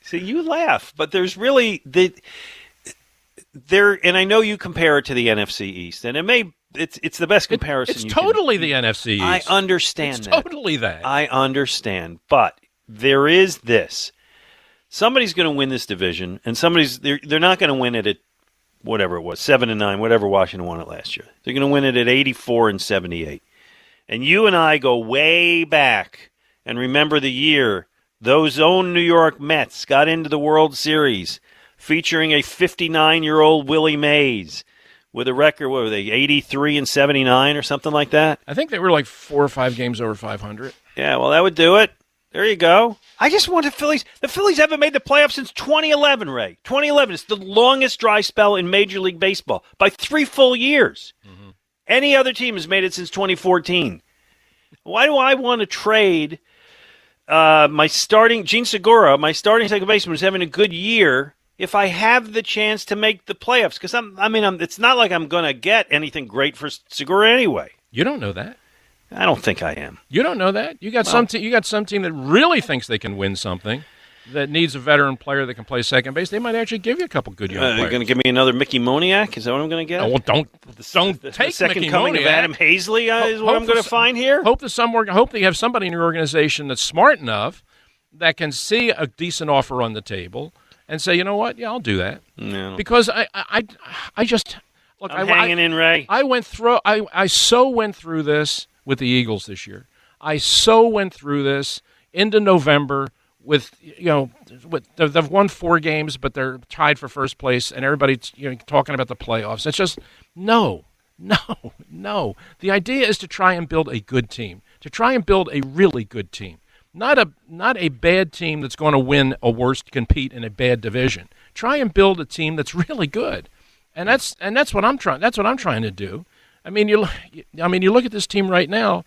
See, you laugh, but there's really and I know you compare it to the NFC East, and it's the best comparison. It's totally the NFC East. I understand it's that. Totally that. I understand, but there is this. Somebody's going to win this division, and they're not going to win it at whatever it was, 7-9, whatever Washington won it last year. They're going to win it at 84-78. And you and I go way back and remember the year those own New York Mets got into the World Series featuring a 59-year-old Willie Mays with a record, what were they, 83-79 or something like that? I think they were like 4 or 5 games over 500. Yeah, well, that would do it. There you go. I just want the Phillies. The Phillies haven't made the playoffs since 2011, Ray. 2011 is the longest dry spell in Major League Baseball by 3 full years. Any other team has made it since 2014. Why do I want to trade Gene Segura, my starting second baseman, who's having a good year, if I have the chance to make the playoffs? Because it's not like I'm going to get anything great for Segura anyway. You don't know that. I don't think I am. You don't know that. You got some team that really thinks they can win something, that needs a veteran player that can play second base. They might actually give you a couple good young players. You're going to give me another Mickey Moniak? Is that what I'm going to get? Oh, well, don't the take second Mickey coming Moniak. of Adam Hazley is what I'm going to find here. Hope that you have somebody in your organization that's smart enough that can see a decent offer on the table and say, you know what? Yeah, I'll do that. No. Because I just look. I'm hanging in, Ray. I so went through this with the Eagles this year. I so went through this into November with they've won 4 games, but they're tied for first place, and everybody's talking about the playoffs. It's just no. The idea is to try and build a good team, to try and build a really good team, not a bad team that's going to win a worst compete in a bad division. Try and build a team that's really good, and that's what I'm trying. That's what I'm trying to do. I mean, you look at this team right now.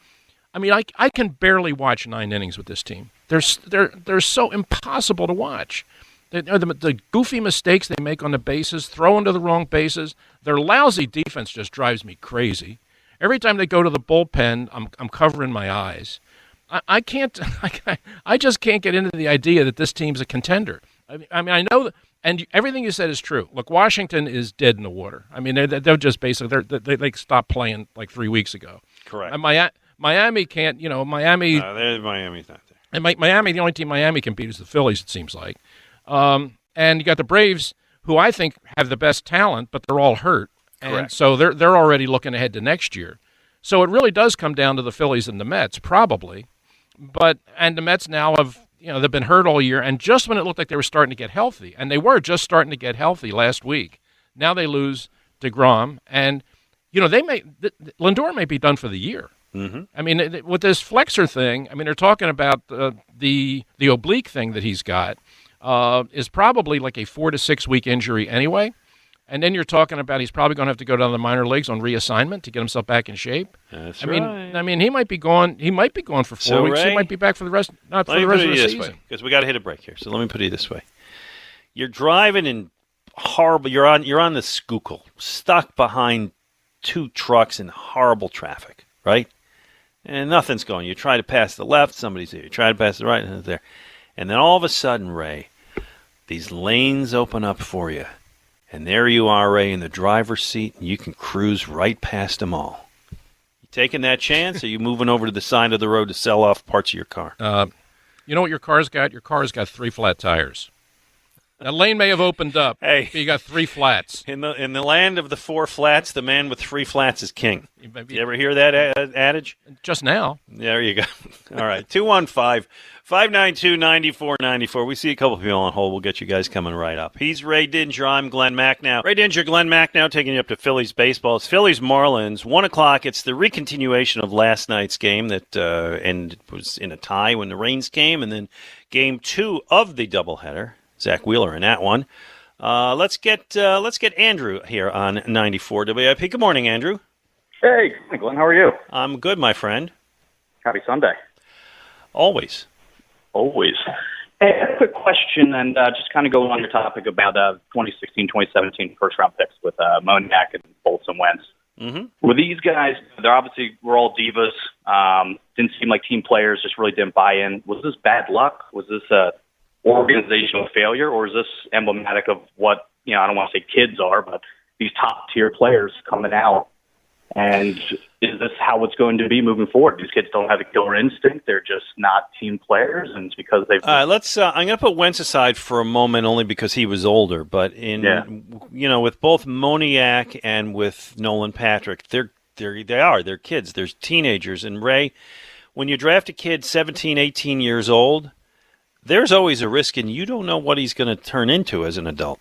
I mean, I can barely watch 9 innings with this team. They're so impossible to watch. The goofy mistakes they make on the bases, throwing to the wrong bases. Their lousy defense just drives me crazy. Every time they go to the bullpen, I'm covering my eyes. I just can't get into the idea that this team's a contender. I mean, I know that. And everything you said is true. Look, Washington is dead in the water. I mean, they're just basically they stopped playing like 3 weeks ago. Correct. And Miami can't. Miami. Miami's not there. And Miami, the only team Miami can beat is the Phillies. It seems like. And you got the Braves, who I think have the best talent, but they're all hurt. Correct. And so they're already looking ahead to next year. So it really does come down to the Phillies and the Mets, probably. And the Mets now have. They've been hurt all year, and just when it looked like they were starting to get healthy, and they were just starting to get healthy last week, now they lose deGrom, and Lindor may be done for the year. Mm-hmm. I mean, with this flexor thing, I mean, they're talking about the oblique thing that he's got is probably like a 4 to 6 week injury anyway. And then you're talking about he's probably going to have to go down to the minor leagues on reassignment to get himself back in shape. That's right. I mean, he might be gone. He might be gone for 4 weeks. Ray, he might be back for the rest. Not for the rest of the season. Because we got to hit a break here. So let me put it this way: you're driving in horrible. You're on the Schuylkill, stuck behind 2 trucks in horrible traffic, right? And nothing's going. You try to pass the left, somebody's there. You try to pass the right, and there. And then all of a sudden, Ray, these lanes open up for you. And there you are, Ray, in the driver's seat, and you can cruise right past them all. You taking that chance, or are you moving over to the side of the road to sell off parts of your car? You know what your car's got? Your car's got 3 flat tires. That lane may have opened up, hey, but you got 3 flats. In the land of the 4 flats, the man with 3 flats is king. You ever hear that adage? Just now. There you go. All right, 215-592-9494. We see a couple people on hold. We'll get you guys coming right up. He's Ray Dinger. I'm Glenn Macnow. Ray Dinger, Glenn Macnow, taking you up to Phillies baseball. It's Phillies Marlins, 1 o'clock. It's the recontinuation of last night's game that ended was in a tie when the rains came, and then Game 2 of the doubleheader. Zach Wheeler in that one. Let's get Andrew here on 94 WIP. Good morning, Andrew. Hey, Glenn. How are you? I'm good, my friend. Happy Sunday. Always. Always. Hey, I have a quick question, and just kind of going on your topic about 2016-2017 first-round picks with Moniak and Bolts and Wentz. Mm-hmm. Were these guys, we're all divas, didn't seem like team players, just really didn't buy in. Was this bad luck? Was this organizational failure, or is this emblematic of what, I don't want to say kids are, but these top-tier players coming out? And is this how it's going to be moving forward? These kids don't have a killer instinct. They're just not team players, and it's because they've... let's. I'm going to put Wentz aside for a moment, only because he was older. But with both Moniak and with Nolan Patrick, they're kids. They're teenagers. And Ray, when you draft a kid 17, 18 years old, there's always a risk, and you don't know what he's going to turn into as an adult.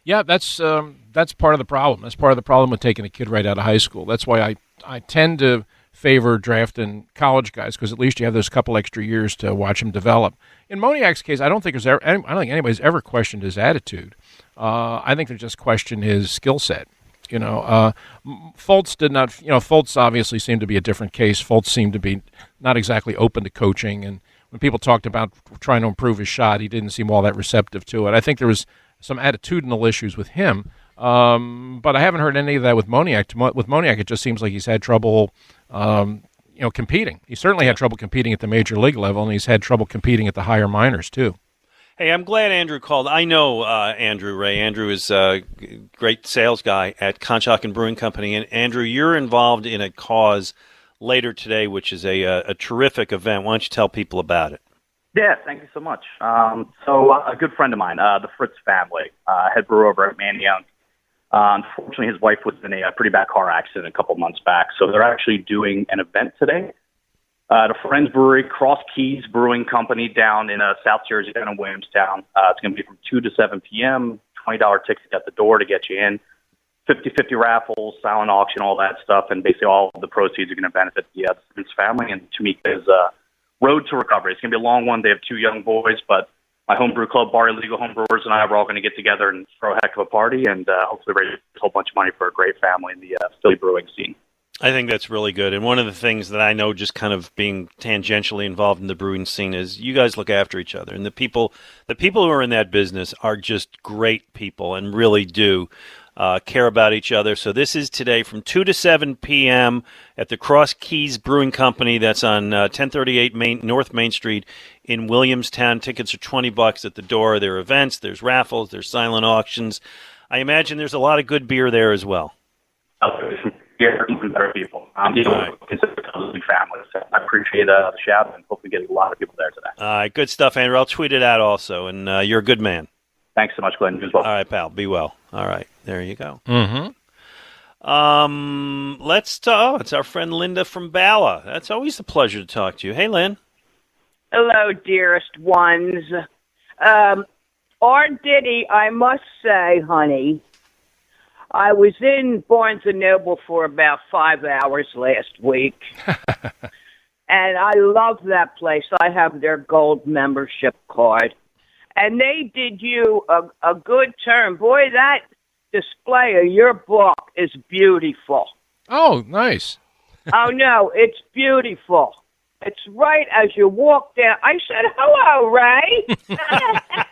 Yeah, that's part of the problem. That's part of the problem with taking a kid right out of high school. That's why I tend to favor drafting college guys, because at least you have those couple extra years to watch them develop. In Moniak's case, I don't think anybody's ever questioned his attitude. I think they just questioned his skill set. Fultz did not. Fultz obviously seemed to be a different case. Fultz seemed to be not exactly open to coaching, and when people talked about trying to improve his shot, he didn't seem all that receptive to it. I think there was some attitudinal issues with him, but I haven't heard any of that with Moniak. With Moniak, it just seems like he's had trouble, competing. He certainly had trouble competing at the major league level, and he's had trouble competing at the higher minors too. Hey, I'm glad Andrew called. I know Andrew, Ray. Andrew is a great sales guy at Conshohocken Brewing Company, and Andrew, you're involved in a cause later today, which is a terrific event. Why don't you tell people about it? Yeah, thank you so much. So a good friend of mine, the Fritz family, head brewer over at Manioc. Unfortunately, his wife was in a pretty bad car accident a couple months back, so they're actually doing an event today at a friend's brewery, Cross Keys Brewing Company, down in South Jersey, down in Williamstown. It's going to be from 2 to 7 p.m., $20 tickets at the door to get you in, 50-50 raffles, silent auction, all that stuff, and basically all of the proceeds are going to benefit the Fritz family and Tamika's road to recovery. It's going to be a long one. They have 2 young boys, but my homebrew club, Bar Illegal Homebrewers, and I are all going to get together and throw a heck of a party and hopefully raise a whole bunch of money for a great family in the Philly brewing scene. I think that's really good. And one of the things that I know, just kind of being tangentially involved in the brewing scene, is you guys look after each other. And the people who are in that business are just great people and really do care about each other. So this is today from 2 to 7 p.m. at the Cross Keys Brewing Company. That's on 1038 North Main Street in Williamstown. Tickets are $20 at the door. There are events, there's raffles, there's silent auctions. I imagine there's a lot of good beer there as well. Even better people. Consider a big family. So I appreciate the shout and hope we get a lot of people there today. All right, good stuff, Andrew. I'll tweet it out also, and you're a good man. Thanks so much, Glenn. You as well. All right, pal. Be well. All right, there you go. Mm-hmm. Let's talk. It's our friend Linda from Bala. That's always a pleasure to talk to you. Hey, Lynn. Hello, dearest ones. R. Diddy, I must say, honey, I was in Barnes & Noble for about 5 hours last week, and I love that place. I have their gold membership card, and they did you a good turn. Boy, that display of your book is beautiful. Oh, nice. Oh, no, it's beautiful. It's right as you walk down. I said, hello, Ray.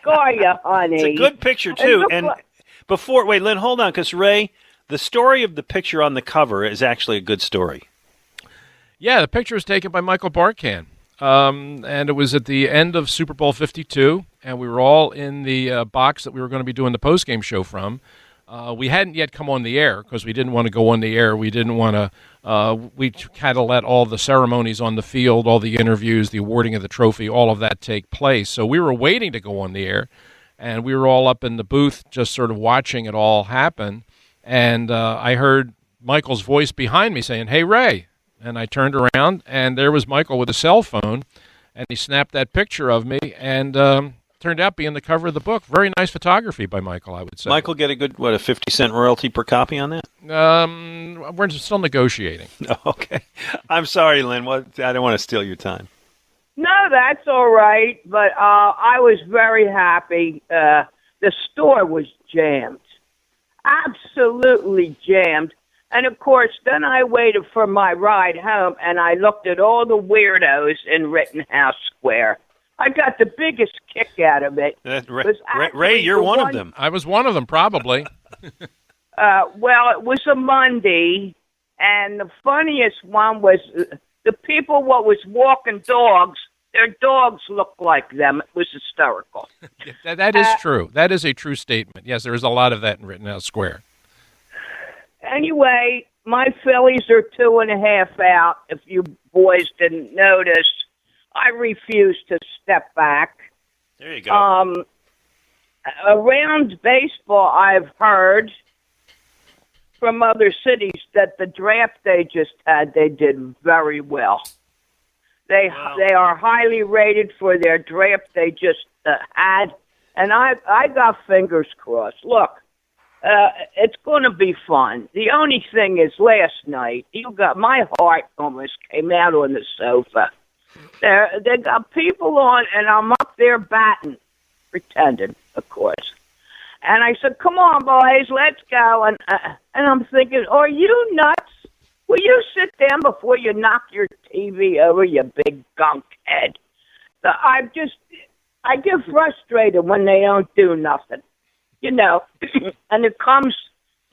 How are you, honey? It's a good picture, too. And wait, Lynn, hold on, because Ray, the story of the picture on the cover is actually a good story. Yeah, the picture was taken by Michael Barkan, and it was at the end of Super Bowl 52, and we were all in the box that we were going to be doing the postgame show from. We hadn't yet come on the air because we didn't want to go on the air. We didn't want to. We had to let all the ceremonies on the field, all the interviews, the awarding of the trophy, all of that take place. So we were waiting to go on the air, and we were all up in the booth just sort of watching it all happen. And I heard Michael's voice behind me saying, "Hey, Ray." And I turned around, and there was Michael with a cell phone, and he snapped that picture of me, and turned out being the cover of the book. Very nice photography by Michael, I would say. Michael get a good, a 50-cent royalty per copy on that? We're still negotiating. Okay. I'm sorry, Lynn. I don't want to steal your time. No, that's all right. But I was very happy. The store was jammed. Absolutely jammed. And, of course, then I waited for my ride home, and I looked at all the weirdos in Rittenhouse Square. I got the biggest kick out of it. Ray, you're one of them. I was one of them, probably. Well, it was a Monday, and the funniest one was the people what was walking dogs, their dogs looked like them. It was hysterical. That is true. That is a true statement. Yes, there is a lot of that in Rittenhouse Square. Anyway, my Phillies are 2.5 out, if you boys didn't notice. I refuse to step back. There you go. Around baseball, I've heard from other cities that the draft they just had, they did very well. They are highly rated for their draft they just had, and I got fingers crossed. Look, it's going to be fun. The only thing is, last night my heart almost came out on the sofa. They got people on, and I'm up there batting, pretending, of course. And I said, "Come on, boys, let's go." And I'm thinking, "Are you nuts? Will you sit down before you knock your TV over, you big gunk head?" I get frustrated when they don't do nothing, and it comes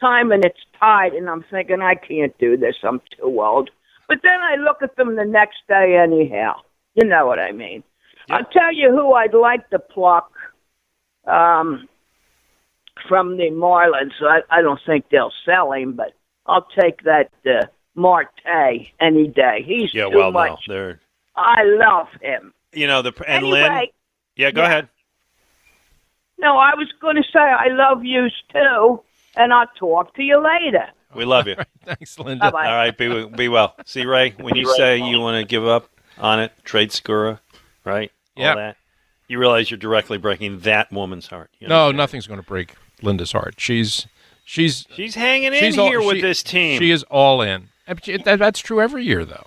time and it's tied, and I'm thinking, I can't do this. I'm too old. But then I look at them the next day anyhow. You know what I mean? Yep. I'll tell you who I'd like to pluck from the Marlins. I don't think they'll sell him, but I'll take that Marte any day. He's too much. No, I love him. And Lynn? Yeah, go ahead. No, I was going to say I love you too, and I'll talk to you later. We love you. Thanks, Linda. Bye-bye. All right, be well. See, Ray, when you say you want to give up on it, trade Segura, right? Yeah. All that, you realize you're directly breaking that woman's heart. No, nothing's going to break Linda's heart. She's hanging in here with this team. She is all in. That's true every year, though.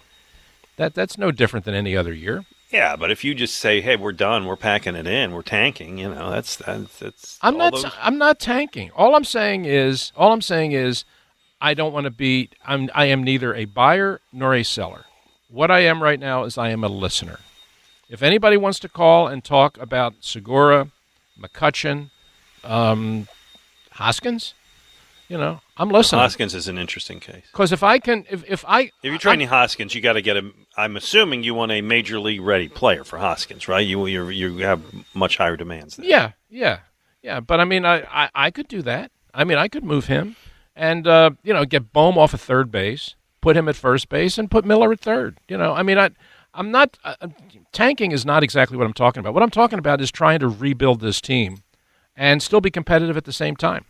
That's no different than any other year. Yeah, but if you just say, "Hey, we're done. We're packing it in. We're tanking," that's. I'm not tanking. All I'm saying is, I don't want to be. I am neither a buyer nor a seller. What I am right now is I am a listener. If anybody wants to call and talk about Segura, McCutchen, Hoskins, I'm listening. Hoskins is an interesting case. Because if you're trading Hoskins, you got to get him. I'm assuming you want a major league ready player for Hoskins, right? You have much higher demands there. Yeah. But I mean, I could do that. I mean, I could move him and get Bohm off of third base, put him at first base, and put Miller at third. I mean, I'm not tanking is not exactly what I'm talking about. What I'm talking about is trying to rebuild this team and still be competitive at the same time.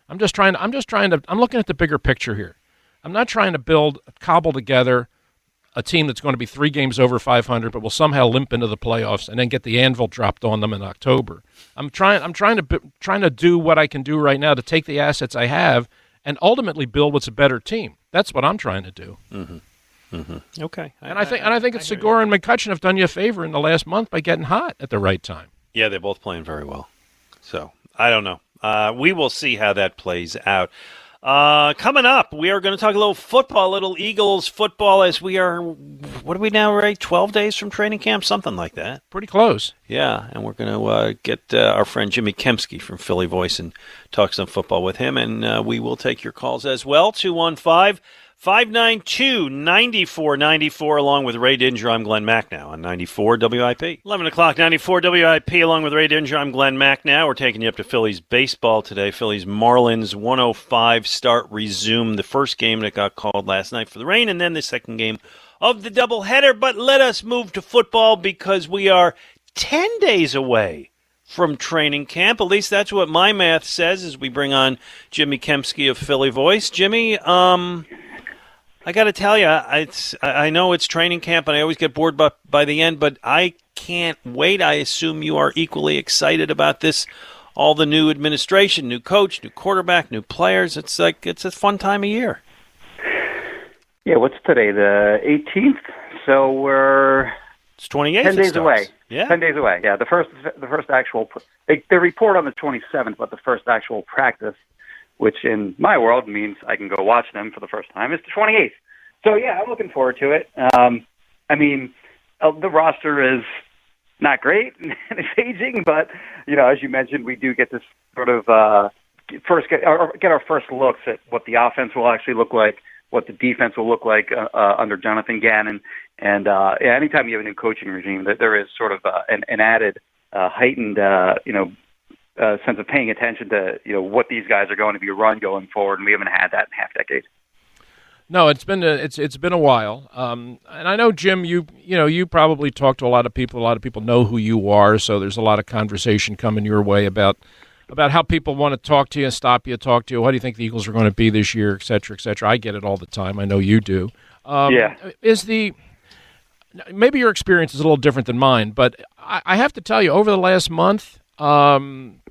I'm looking at the bigger picture here. I'm not trying to cobble together a team that's going to be 3 games over 500, but will somehow limp into the playoffs and then get the anvil dropped on them in October. I'm trying to do what I can do right now to take the assets I have and ultimately build what's a better team. That's what I'm trying to do. Mm-hmm. Mm-hmm. Okay. I think it's Segura and McCutchen have done you a favor in the last month by getting hot at the right time. Yeah, they're both playing very well. So I don't know. We will see how that plays out. Coming up, we are going to talk a little football, little Eagles football, as we are, what are we now, Ray? 12 days from training camp? Something like that. Pretty close. Yeah, and we're going to get our friend Jimmy Kempski from Philly Voice and talk some football with him, and we will take your calls as well, 215 592-9494, along with Ray Dinger. I'm Glenn Macnow on 94 WIP. 11 o'clock, 94 WIP, along with Ray Dinger. I'm Glenn Macnow. We're taking you up to Phillies baseball today. Phillies Marlins 105 start resumed. The first game that got called last night for the rain, and then the second game of the doubleheader. But let us move to football because we are 10 days away from training camp. At least that's what my math says as we bring on Jimmy Kempski of Philly Voice. Jimmy, I got to tell you, I know it's training camp, and I always get bored by the end, but I can't wait. I assume you are equally excited about this, all the new administration, new coach, new quarterback, new players. It's a fun time of year. Yeah, what's today, the 18th? So it's 28th. 10 days away. Yeah. 10 days away. Yeah, the first actual they report on the 27th, but the first actual practice, which in my world means I can go watch them for the first time, is the 28th. So, yeah, I'm looking forward to it. The roster is not great and it's aging, but, as you mentioned, we do get this sort of get our first looks at what the offense will actually look like, what the defense will look like under Jonathan Gannon. And anytime you have a new coaching regime, there is sort of an added heightened sense of paying attention to what these guys are going to be run going forward, and we haven't had that in half a decade. No, it's been a while, and I know, Jim, you probably talk to a lot of people. A lot of people know who you are, so there's a lot of conversation coming your way about how people want to talk to you, stop you, talk to you. What do you think the Eagles are going to be this year, et cetera, et cetera. I get it all the time. I know you do. Yeah. Maybe your experience is a little different than mine, but I have to tell you, over the last month,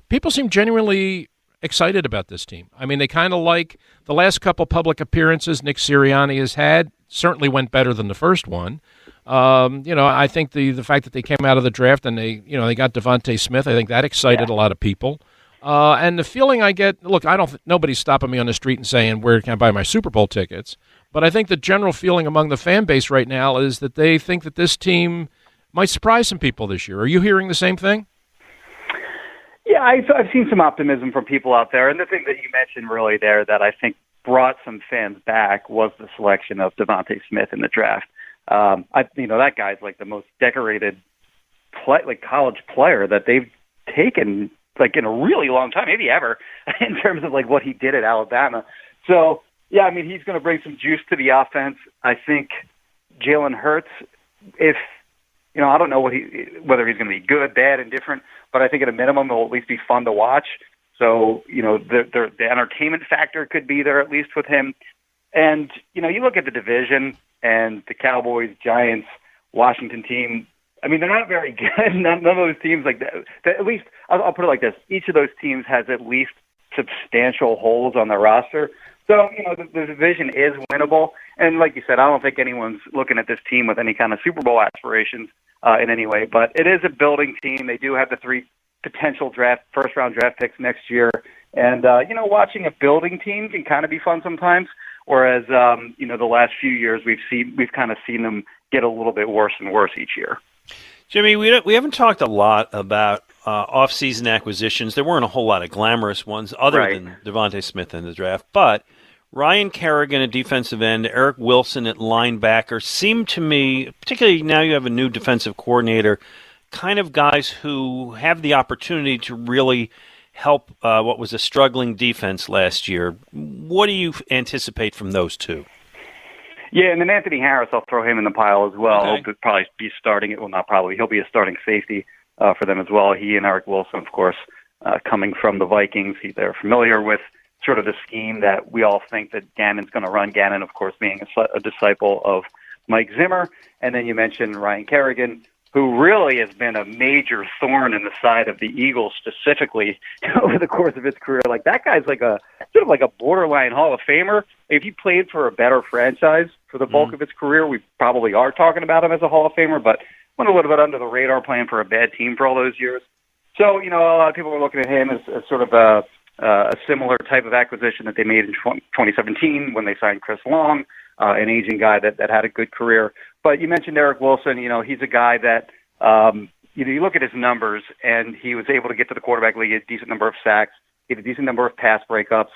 people seem genuinely excited about this team. I mean, they kind of like the last couple public appearances Nick Sirianni has had. Certainly went better than the first one. I think the fact that they came out of the draft and they got Devontae Smith, I think that excited a lot of people. And the feeling I get, look, nobody's stopping me on the street and saying, where can I buy my Super Bowl tickets? But I think the general feeling among the fan base right now is that they think that this team might surprise some people this year. Are you hearing the same thing? Yeah, I've seen some optimism from people out there. And the thing that you mentioned really there that I think brought some fans back was the selection of Devontae Smith in the draft. That guy's like the most decorated college player that they've taken in a really long time, maybe ever, in terms of what he did at Alabama. So, yeah, he's going to bring some juice to the offense. I think Jalen Hurts, I don't know whether he's going to be good, bad, indifferent, but I think at a minimum it will at least be fun to watch. So, the entertainment factor could be there at least with him. And, you look at the division and the Cowboys, Giants, Washington team, they're not very good. None of those teams like that. At least, I'll put it like this. Each of those teams has at least substantial holes on their roster. So, the division is winnable. And like you said, I don't think anyone's looking at this team with any kind of Super Bowl aspirations in any way. But it is a building team. They do have the 3 potential first-round draft picks next year. And, watching a building team can kind of be fun sometimes. Whereas, the last few years we've kind of seen them get a little bit worse and worse each year. Jimmy, we haven't talked a lot about off-season acquisitions. There weren't a whole lot of glamorous ones other than Devontae Smith in the draft. But Ryan Kerrigan at defensive end, Eric Wilson at linebacker seem to me, particularly now you have a new defensive coordinator, kind of guys who have the opportunity to really help what was a struggling defense last year. What do you anticipate from those two? Yeah, and then Anthony Harris, I'll throw him in the pile as well. Okay. He'll probably be starting. Well, not probably. He'll be a starting safety for them as well. He and Eric Wilson, of course, coming from the Vikings. They're familiar with sort of the scheme that we all think that Gannon's going to run. Gannon, of course, being a disciple of Mike Zimmer. And then you mentioned Ryan Kerrigan, who really has been a major thorn in the side of the Eagles specifically over the course of his career. Like, that guy's like a sort of like a borderline Hall of Famer. If he played for a better franchise for the bulk of his career, we probably are talking about him as a Hall of Famer, but went a little bit under the radar playing for a bad team for all those years. So, a lot of people are looking at him as sort of a similar type of acquisition that they made in 2017 when they signed Chris Long, an aging guy that had a good career. But you mentioned Eric Wilson. He's a guy that, you look at his numbers, and he was able to get to the quarterback league, a decent number of sacks, he had a decent number of pass breakups,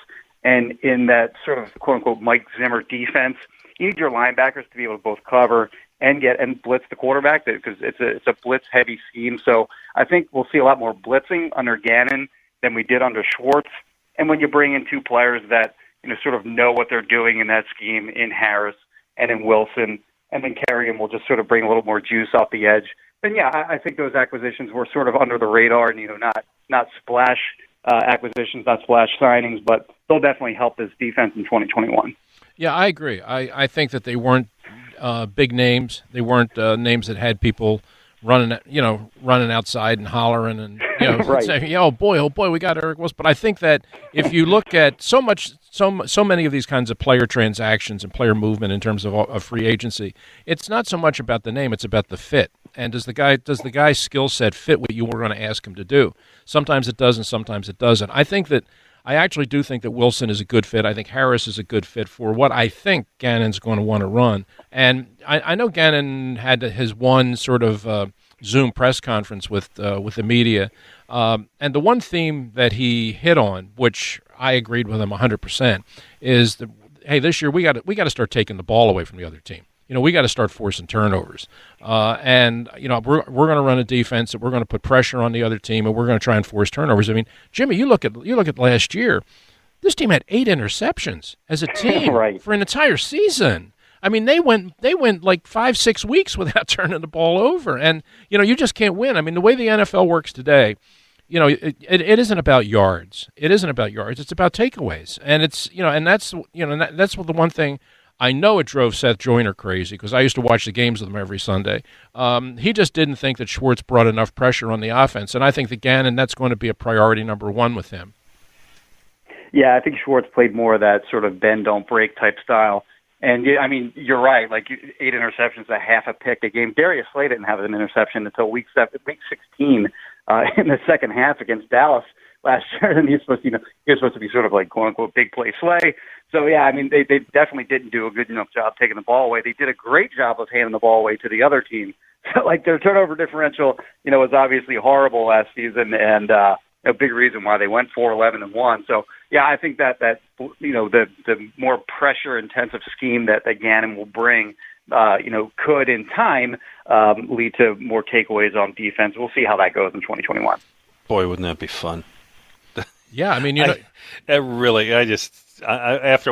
And in that sort of quote-unquote Mike Zimmer defense, you need your linebackers to be able to both cover and blitz the quarterback because it's a blitz-heavy scheme. So I think we'll see a lot more blitzing under Gannon than we did under Schwartz. And when you bring in two players that sort of know what they're doing in that scheme, in Harris and in Wilson, and then Kerrigan will just sort of bring a little more juice off the edge. Then yeah, I think those acquisitions were sort of under the radar and not splash acquisitions, not splash signings, but they'll definitely help this defense in 2021. Yeah, I agree. I think that they weren't big names. They weren't names that had people running outside and hollering and right. saying, oh boy, we got Eric Wilson. But I think that if you look at so many of these kinds of player transactions and player movement in terms of free agency, it's not so much about the name; it's about the fit. And does the guy's skill set fit what you were going to ask him to do? Sometimes it does, and sometimes it doesn't. I actually do think that Wilson is a good fit. I think Harris is a good fit for what I think Gannon's going to want to run. And I know Gannon had his one sort of Zoom press conference with the media, and the one theme that he hit on, which I agreed with him 100%, is hey, this year we got to start taking the ball away from the other team. We got to start forcing turnovers, and we're going to run a defense that we're going to put pressure on the other team, and we're going to try and force turnovers. I mean, Jimmy, you look at last year. This team had 8 interceptions as a team right. for an entire season. I mean, they went like 5-6 weeks without turning the ball over, and you just can't win. I mean, the way the NFL works today, it isn't about yards. It isn't about yards. It's about takeaways, and that's the one thing. I know it drove Seth Joyner crazy because I used to watch the games with him every Sunday. He just didn't think that Schwartz brought enough pressure on the offense, and I think that Gannon, that's going to be a priority number one with him. Yeah, I think Schwartz played more of that sort of bend, don't break type style. And, I mean, you're right, like 8 interceptions, a half a pick a game. Darius Slay didn't have an interception until week 16 in the second half against Dallas last year, and he was supposed to be sort of like quote-unquote big play Slay. So, yeah, I mean, they definitely didn't do a good enough job taking the ball away. They did a great job of handing the ball away to the other team. So, like, their turnover differential, was obviously horrible last season, and a big reason why they went 4-11-1. So, yeah, I think that the more pressure-intensive scheme that Gannon will bring, could in time lead to more takeaways on defense. We'll see how that goes in 2021. Boy, wouldn't that be fun? Yeah, I mean, after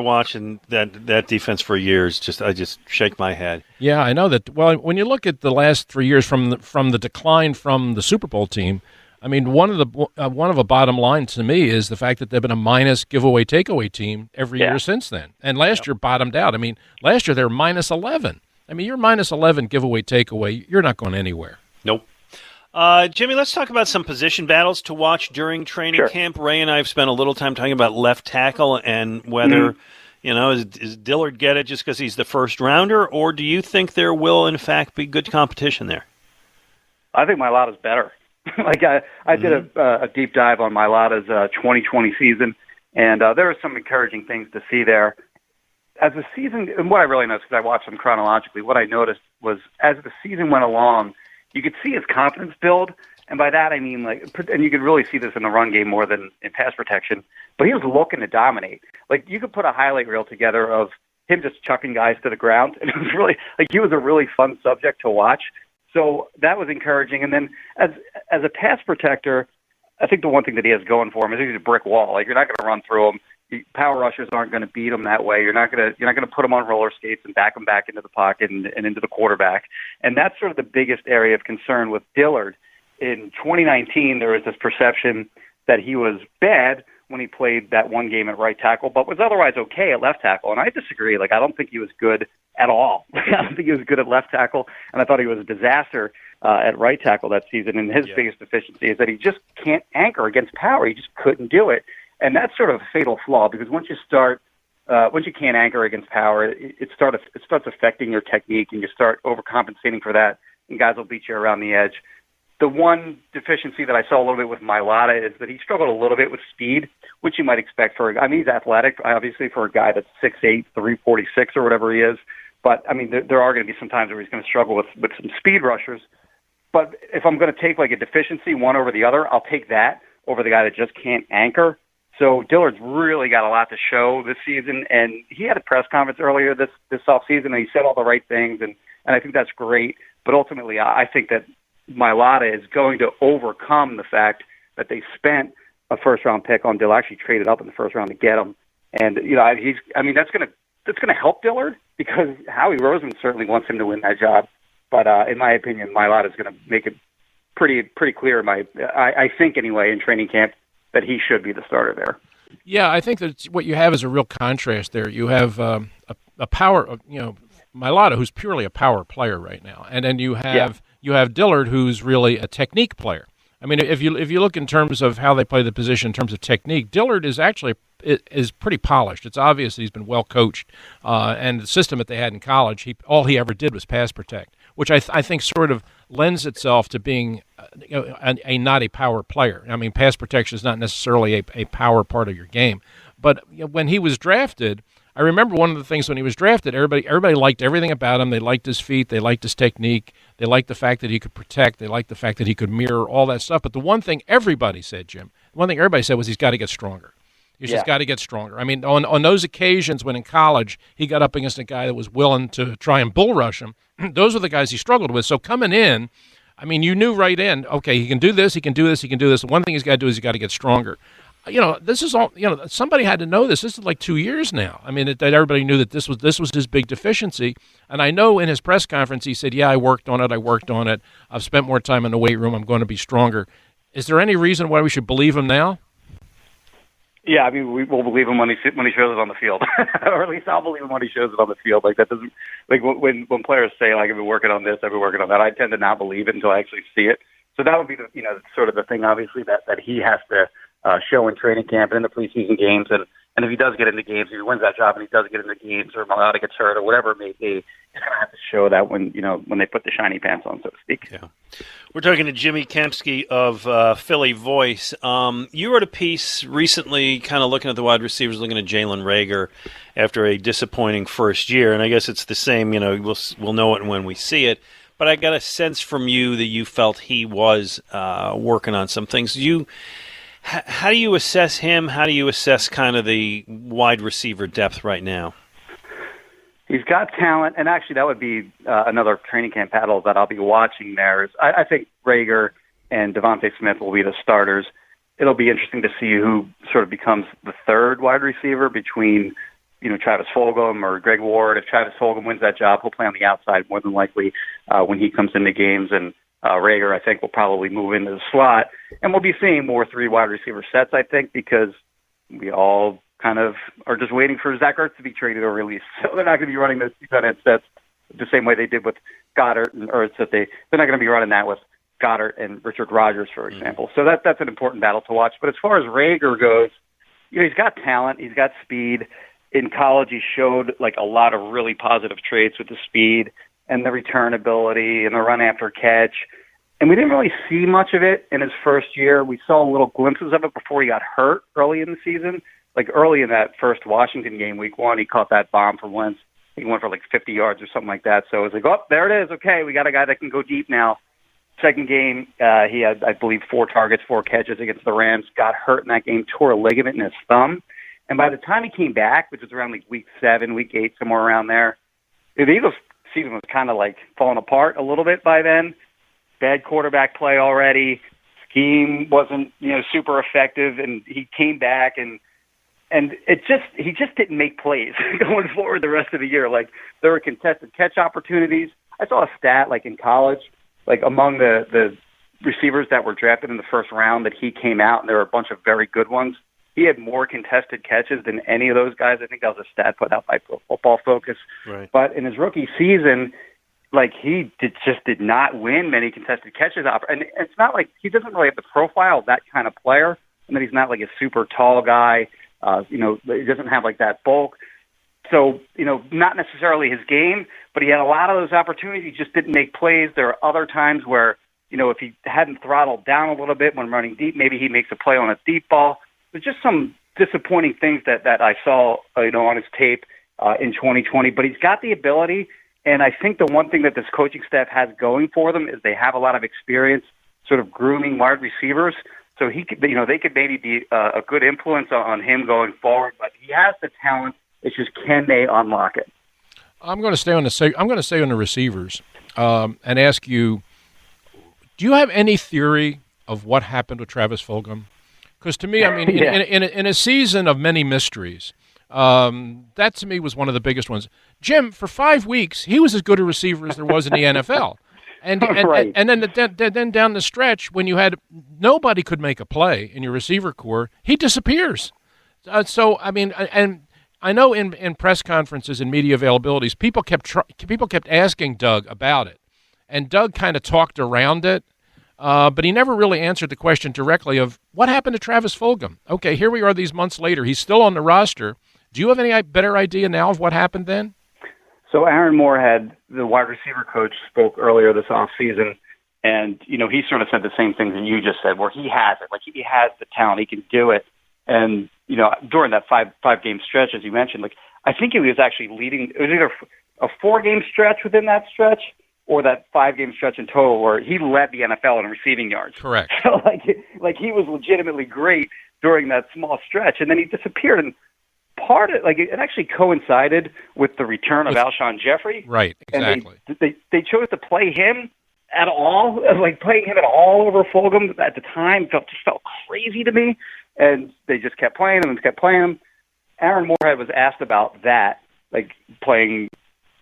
watching that defense for years, I just shake my head. Yeah, I know that. Well, when you look at the last 3 years from the decline from the Super Bowl team, I mean, one of a bottom line to me is the fact that they've been a minus giveaway takeaway team every year since then. And last year bottomed out. I mean, last year they were minus 11. I mean, you're minus 11 giveaway takeaway. You're not going anywhere. Nope. Jimmy, let's talk about some position battles to watch during training camp. Ray and I have spent a little time talking about left tackle and whether, is Dillard get it just because he's the first rounder, or do you think there will, in fact, be good competition there? I think Mailata's better. I did a deep dive on Mailata's 2020 season, and there are some encouraging things to see there. As the season, and what I really noticed, because I watched them chronologically, what I noticed was as the season went along, you could see his confidence build, and by that I mean and you could really see this in the run game more than in pass protection, but he was looking to dominate. Like, you could put a highlight reel together of him just chucking guys to the ground, and it was really, he was a really fun subject to watch. So that was encouraging. And then as a pass protector, I think the one thing that he has going for him is he's a brick wall. Like, you're not going to run through him. Power rushers aren't going to beat him that way. You're not going to put him on roller skates and back him back into the pocket and into the quarterback. And that's sort of the biggest area of concern with Dillard. In 2019, there was this perception that he was bad when he played that one game at right tackle, but was otherwise okay at left tackle. And I disagree. Like, I don't think he was good at all. I don't think he was good at left tackle, and I thought he was a disaster at right tackle that season. And his biggest deficiency is that he just can't anchor against power. He just couldn't do it. And that's sort of a fatal flaw, because once you can't anchor against power, it starts affecting your technique, and you start overcompensating for that, and guys will beat you around the edge. The one deficiency that I saw a little bit with Mailata is that he struggled a little bit with speed, which you might expect he's athletic, obviously, for a guy that's 6'8", 346 or whatever he is. But, I mean, there are going to be some times where he's going to struggle with some speed rushers. But if I'm going to take like a deficiency one over the other, I'll take that over the guy that just can't anchor. So Dillard's really got a lot to show this season, and he had a press conference earlier this offseason, and he said all the right things, and I think that's great. But ultimately, I think that Mailata is going to overcome the fact that they spent a first-round pick on Dillard, actually traded up in the first round to get him. And, that's going to help Dillard because Howie Roseman certainly wants him to win that job. But in my opinion, Mailata is going to make it pretty clear, I think anyway, in training camp, that he should be the starter there. Yeah, I think that what you have is a real contrast there. You have a power, Mailata, who's purely a power player right now, and then you have Dillard, who's really a technique player. I mean, if you look in terms of how they play the position in terms of technique, Dillard is actually is pretty polished. It's obvious that he's been well coached, and the system that they had in college, all he ever did was pass protect, which I think sort of lends itself to being a not a power player. I mean, pass protection is not necessarily a power part of your game, but when he was drafted, I remember one of the things when he was drafted, everybody liked everything about him. They liked his feet. They liked his technique. They liked the fact that he could protect. They liked the fact that he could mirror, all that stuff. But the one thing everybody said, Jim, was he's got to get stronger. He's just got to get stronger. I mean, on those occasions when in college he got up against a guy that was willing to try and bull rush him, those were the guys he struggled with. So coming in, I mean, you knew right in, okay, he can do this, he can do this, he can do this. The one thing he's got to do is he's got to get stronger. This is all, somebody had to know this. This is like 2 years now. I mean, that everybody knew that this was his big deficiency. And I know in his press conference he said, I worked on it. I've spent more time in the weight room. I'm going to be stronger. Is there any reason why we should believe him now? Yeah, I mean, we will believe him when he shows it on the field, or at least I'll believe him when he shows it on the field. Like that doesn't when players say like I've been working on this, I've been working on that. I tend to not believe it until I actually see it. So that would be the sort of the thing, obviously that he has to show in training camp and in the preseason games, and if he does get into games, if he wins that job and he does get into games, or Mailata gets hurt or whatever it may be, he's going to have to show that when they put the shiny pants on, so to speak. Yeah. We're talking to Jimmy Kempski of Philly Voice. You wrote a piece recently kind of looking at the wide receivers, looking at Jalen Reagor after a disappointing first year, and I guess it's the same, we'll know it when we see it, but I got a sense from you that you felt he was working on some things. How do you assess him? How do you assess kind of the wide receiver depth right now? He's got talent, and actually that would be another training camp battle that I'll be watching there. I think Reagor and Devontae Smith will be the starters. It'll be interesting to see who sort of becomes the third wide receiver between Travis Fulgham or Greg Ward. If Travis Fulgham wins that job, he'll play on the outside more than likely when he comes into games, and Reagor, I think, will probably move into the slot. And we'll be seeing more three wide receiver sets, I think, because we all kind of are just waiting for Zach Ertz to be traded or released. So they're not going to be running those two tight end sets the same way they did with Goddard and Ertz. They're not going to be running that with Goddard and Richard Rodgers, for example. So that's an important battle to watch. But as far as Reagor goes, he's got talent. He's got speed. In college, he showed like a lot of really positive traits with the speed and the return ability and the run after catch. And we didn't really see much of it in his first year. We saw little glimpses of it before he got hurt early in the season. Like early in that first Washington game, week one, he caught that bomb for Wentz. He went for like 50 yards or something like that. So it was like, there it is. Okay, we got a guy that can go deep now. Second game, he had, I believe, 4 targets, 4 catches against the Rams. Got hurt in that game, tore a ligament in his thumb. And by the time he came back, which was around like week 7, week 8, somewhere around there, the Eagles' season was kind of like falling apart a little bit by then. Bad quarterback play already. Scheme wasn't, super effective, and he came back and he just didn't make plays going forward the rest of the year. Like there were contested catch opportunities. I saw a stat like in college, like among the receivers that were drafted in the first round that he came out, and there were a bunch of very good ones. He had more contested catches than any of those guys. I think that was a stat put out by Pro Football Focus. Right. But in his rookie season, like he just did not win many contested catches. And it's not like he doesn't really have the profile of that kind of player, and that he's not like a super tall guy. He doesn't have like that bulk. So, not necessarily his game, but he had a lot of those opportunities. He just didn't make plays. There are other times where, if he hadn't throttled down a little bit when running deep, maybe he makes a play on a deep ball. There's just some disappointing things that I saw, on his tape in 2020. But he's got the ability, and I think the one thing that this coaching staff has going for them is they have a lot of experience sort of grooming wide receivers. So he could, they could maybe be a good influence on him going forward. But he has the talent. It's just, can they unlock it? I'm going to stay on the receivers and ask you: do you have any theory of what happened with Travis Fulgham? Because to me, I mean, Yeah. in a season of many mysteries, that to me was one of the biggest ones. Jim, for 5 weeks, he was as good a receiver as there was in the NFL. And Right. and then down the stretch, when you had nobody could make a play in your receiver core, he disappears. So I mean, and I know in press conferences and media availabilities, people kept asking Doug about it, and Doug kind of talked around it, but he never really answered the question directly of what happened to Travis Fulgham. Okay, here we are these months later. He's still on the roster. Do you have any better idea now of what happened then? So Aaron Moorhead, the wide receiver coach, spoke earlier this offseason, and, he sort of said the same thing that you just said, where he has it. Like, he has the talent. He can do it. And, during that five-game stretch, as you mentioned, like, I think he was actually leading. It was either a 4-game stretch within that stretch or that 5-game stretch in total where he led the NFL in receiving yards. Correct. So, like he was legitimately great during that small stretch, and then he disappeared. And part of it actually coincided with the return of Alshon Jeffrey. Right, exactly. And they chose to play him at all, like playing him at all over Fulgham at the time just felt crazy to me. And they just kept playing him and kept playing him. Aaron Moorhead was asked about that, like playing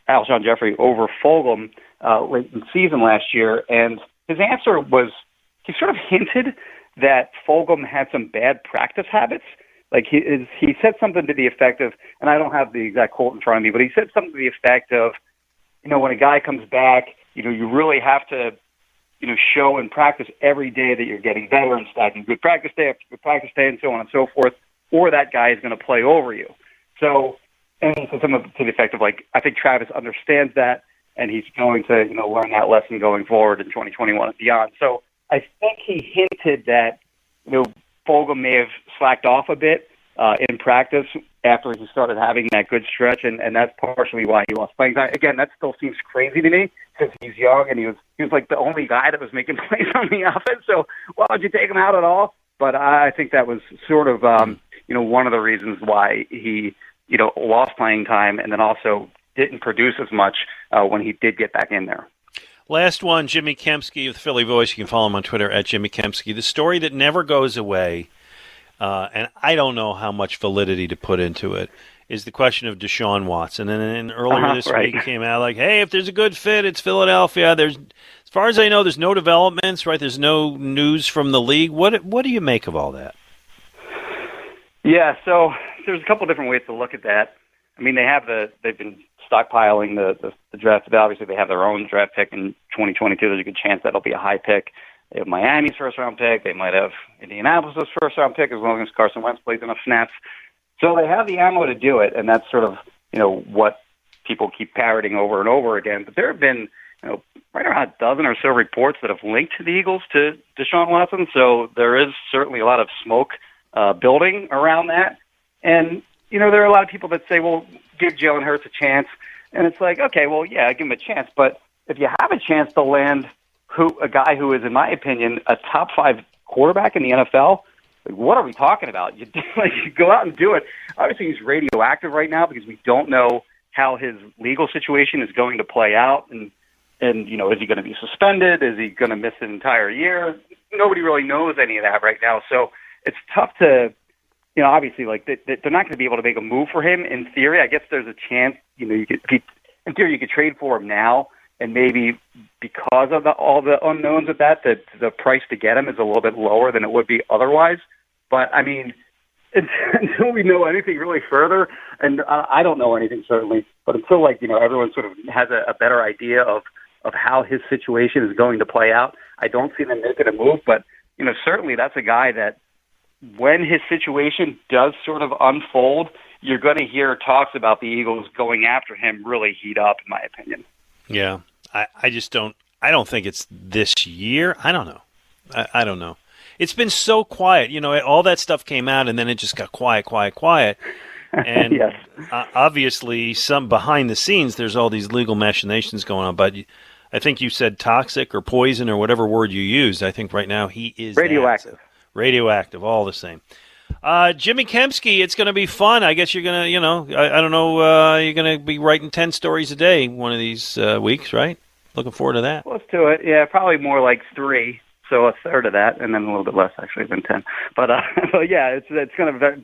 Alshon Jeffrey over Fulgham late in the season last year, and his answer was he sort of hinted that Fulgham had some bad practice habits. Like he said something to the effect of, and I don't have the exact quote in front of me, but he said something to the effect of, when a guy comes back, you really have to, show in practice every day that you're getting better and stacking good practice day after good practice day and so on and so forth, or that guy is going to play over you. So, and he said something to the effect of, like, I think Travis understands that, and he's going to, learn that lesson going forward in 2021 and beyond. So I think he hinted that, Fulgham may have slacked off a bit in practice after he started having that good stretch, and that's partially why he lost playing time. Again, that still seems crazy to me because he's young and he was like the only guy that was making plays on the offense. So why would you take him out at all? But I think that was sort of one of the reasons why he lost playing time, and then also didn't produce as much when he did get back in there. Last one, Jimmy Kempski of the Philly Voice. You can follow him on Twitter at Jimmy Kempski. The story that never goes away, and I don't know how much validity to put into it, is the question of Deshaun Watson. And then earlier this week came out like, hey, if there's a good fit, it's Philadelphia. As far as I know, there's no developments, right? There's no news from the league. What do you make of all that? Yeah, so there's a couple different ways to look at that. I mean, they've been stockpiling the draft. Obviously, they have their own draft pick in 2022. There's a good chance that'll be a high pick. They have Miami's first-round pick. They might have Indianapolis' first-round pick as long as Carson Wentz plays enough snaps. So they have the ammo to do it, and that's sort of what people keep parroting over and over again. But there have been right around a dozen or so reports that have linked the Eagles to Deshaun Watson. So there is certainly a lot of smoke building around that. And there are a lot of people that say, well, give Jalen Hurts a chance. And it's like, okay, well, yeah, give him a chance. But if you have a chance to land a guy who is, in my opinion, a top 5 quarterback in the NFL, like, what are we talking about? You go out and do it. Obviously, he's radioactive right now because we don't know how his legal situation is going to play out. And is he going to be suspended? Is he going to miss an entire year? Nobody really knows any of that right now. So it's tough to obviously, like, they're not going to be able to make a move for him. In theory, I guess there's a chance, you could trade for him now, and maybe because of all the unknowns of that, the price to get him is a little bit lower than it would be otherwise. But, I mean, until we know anything really further, and I don't know anything certainly, but until, everyone sort of has a better idea of how his situation is going to play out, I don't see them making a move. But, certainly that's a guy that, when his situation does sort of unfold, you're going to hear talks about the Eagles going after him really heat up, in my opinion. Yeah, I just don't. I don't think it's this year. I don't know. I don't know. It's been so quiet. All that stuff came out, and then it just got quiet. And yes. Obviously, some behind the scenes, there's all these legal machinations going on. But I think you said toxic or poison or whatever word you used. I think right now he is radioactive. radioactive, all the same. Jimmy Kempski, it's going to be fun. I guess you're going to, I don't know, you're going to be writing 10 stories a day one of these weeks, right? Looking forward to that. Let's do it. Yeah, probably more like 3, so a third of that, and then a little bit less actually than 10. But yeah, it's going to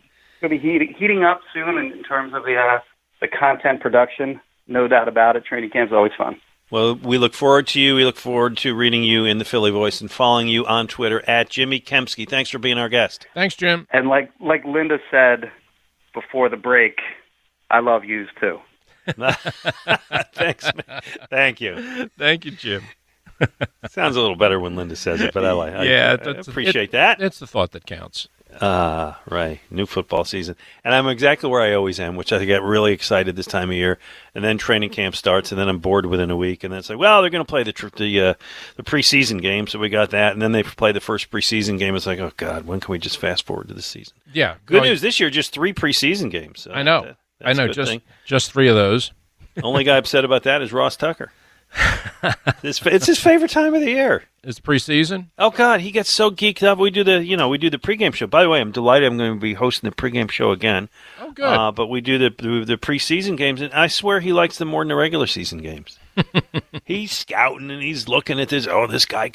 be heating up soon in terms of the content production. No doubt about it. Training camp's always fun. Well, we look forward to you. We look forward to reading you in the Philly Voice and following you on Twitter at Jimmy Kempski. Thanks for being our guest. Thanks, Jim. And like Linda said before the break, I love yous too. Thanks, man. Thank you. Thank you, Jim. Sounds a little better when Linda says it, but I appreciate that. It's the thought that counts. Right. New football season. And I'm exactly where I always am, which I get really excited this time of year. And then training camp starts, and then I'm bored within a week. And then it's like, well, they're going to play the preseason game, so we got that. And then they play the first preseason game. It's like, oh, God, when can we just fast forward to the season? Yeah. Good news, this year, just 3 preseason games. So I know. That's a good thing. Just 3 of those. Only guy upset about that is Ross Tucker. It's his favorite time of the year. It's preseason. Oh God, he gets so geeked up. We do the pregame show. By the way, I'm delighted. I'm going to be hosting the pregame show again. Oh, good. But we do the preseason games, and I swear he likes them more than the regular season games. He's scouting and he's looking at this. Oh, this guy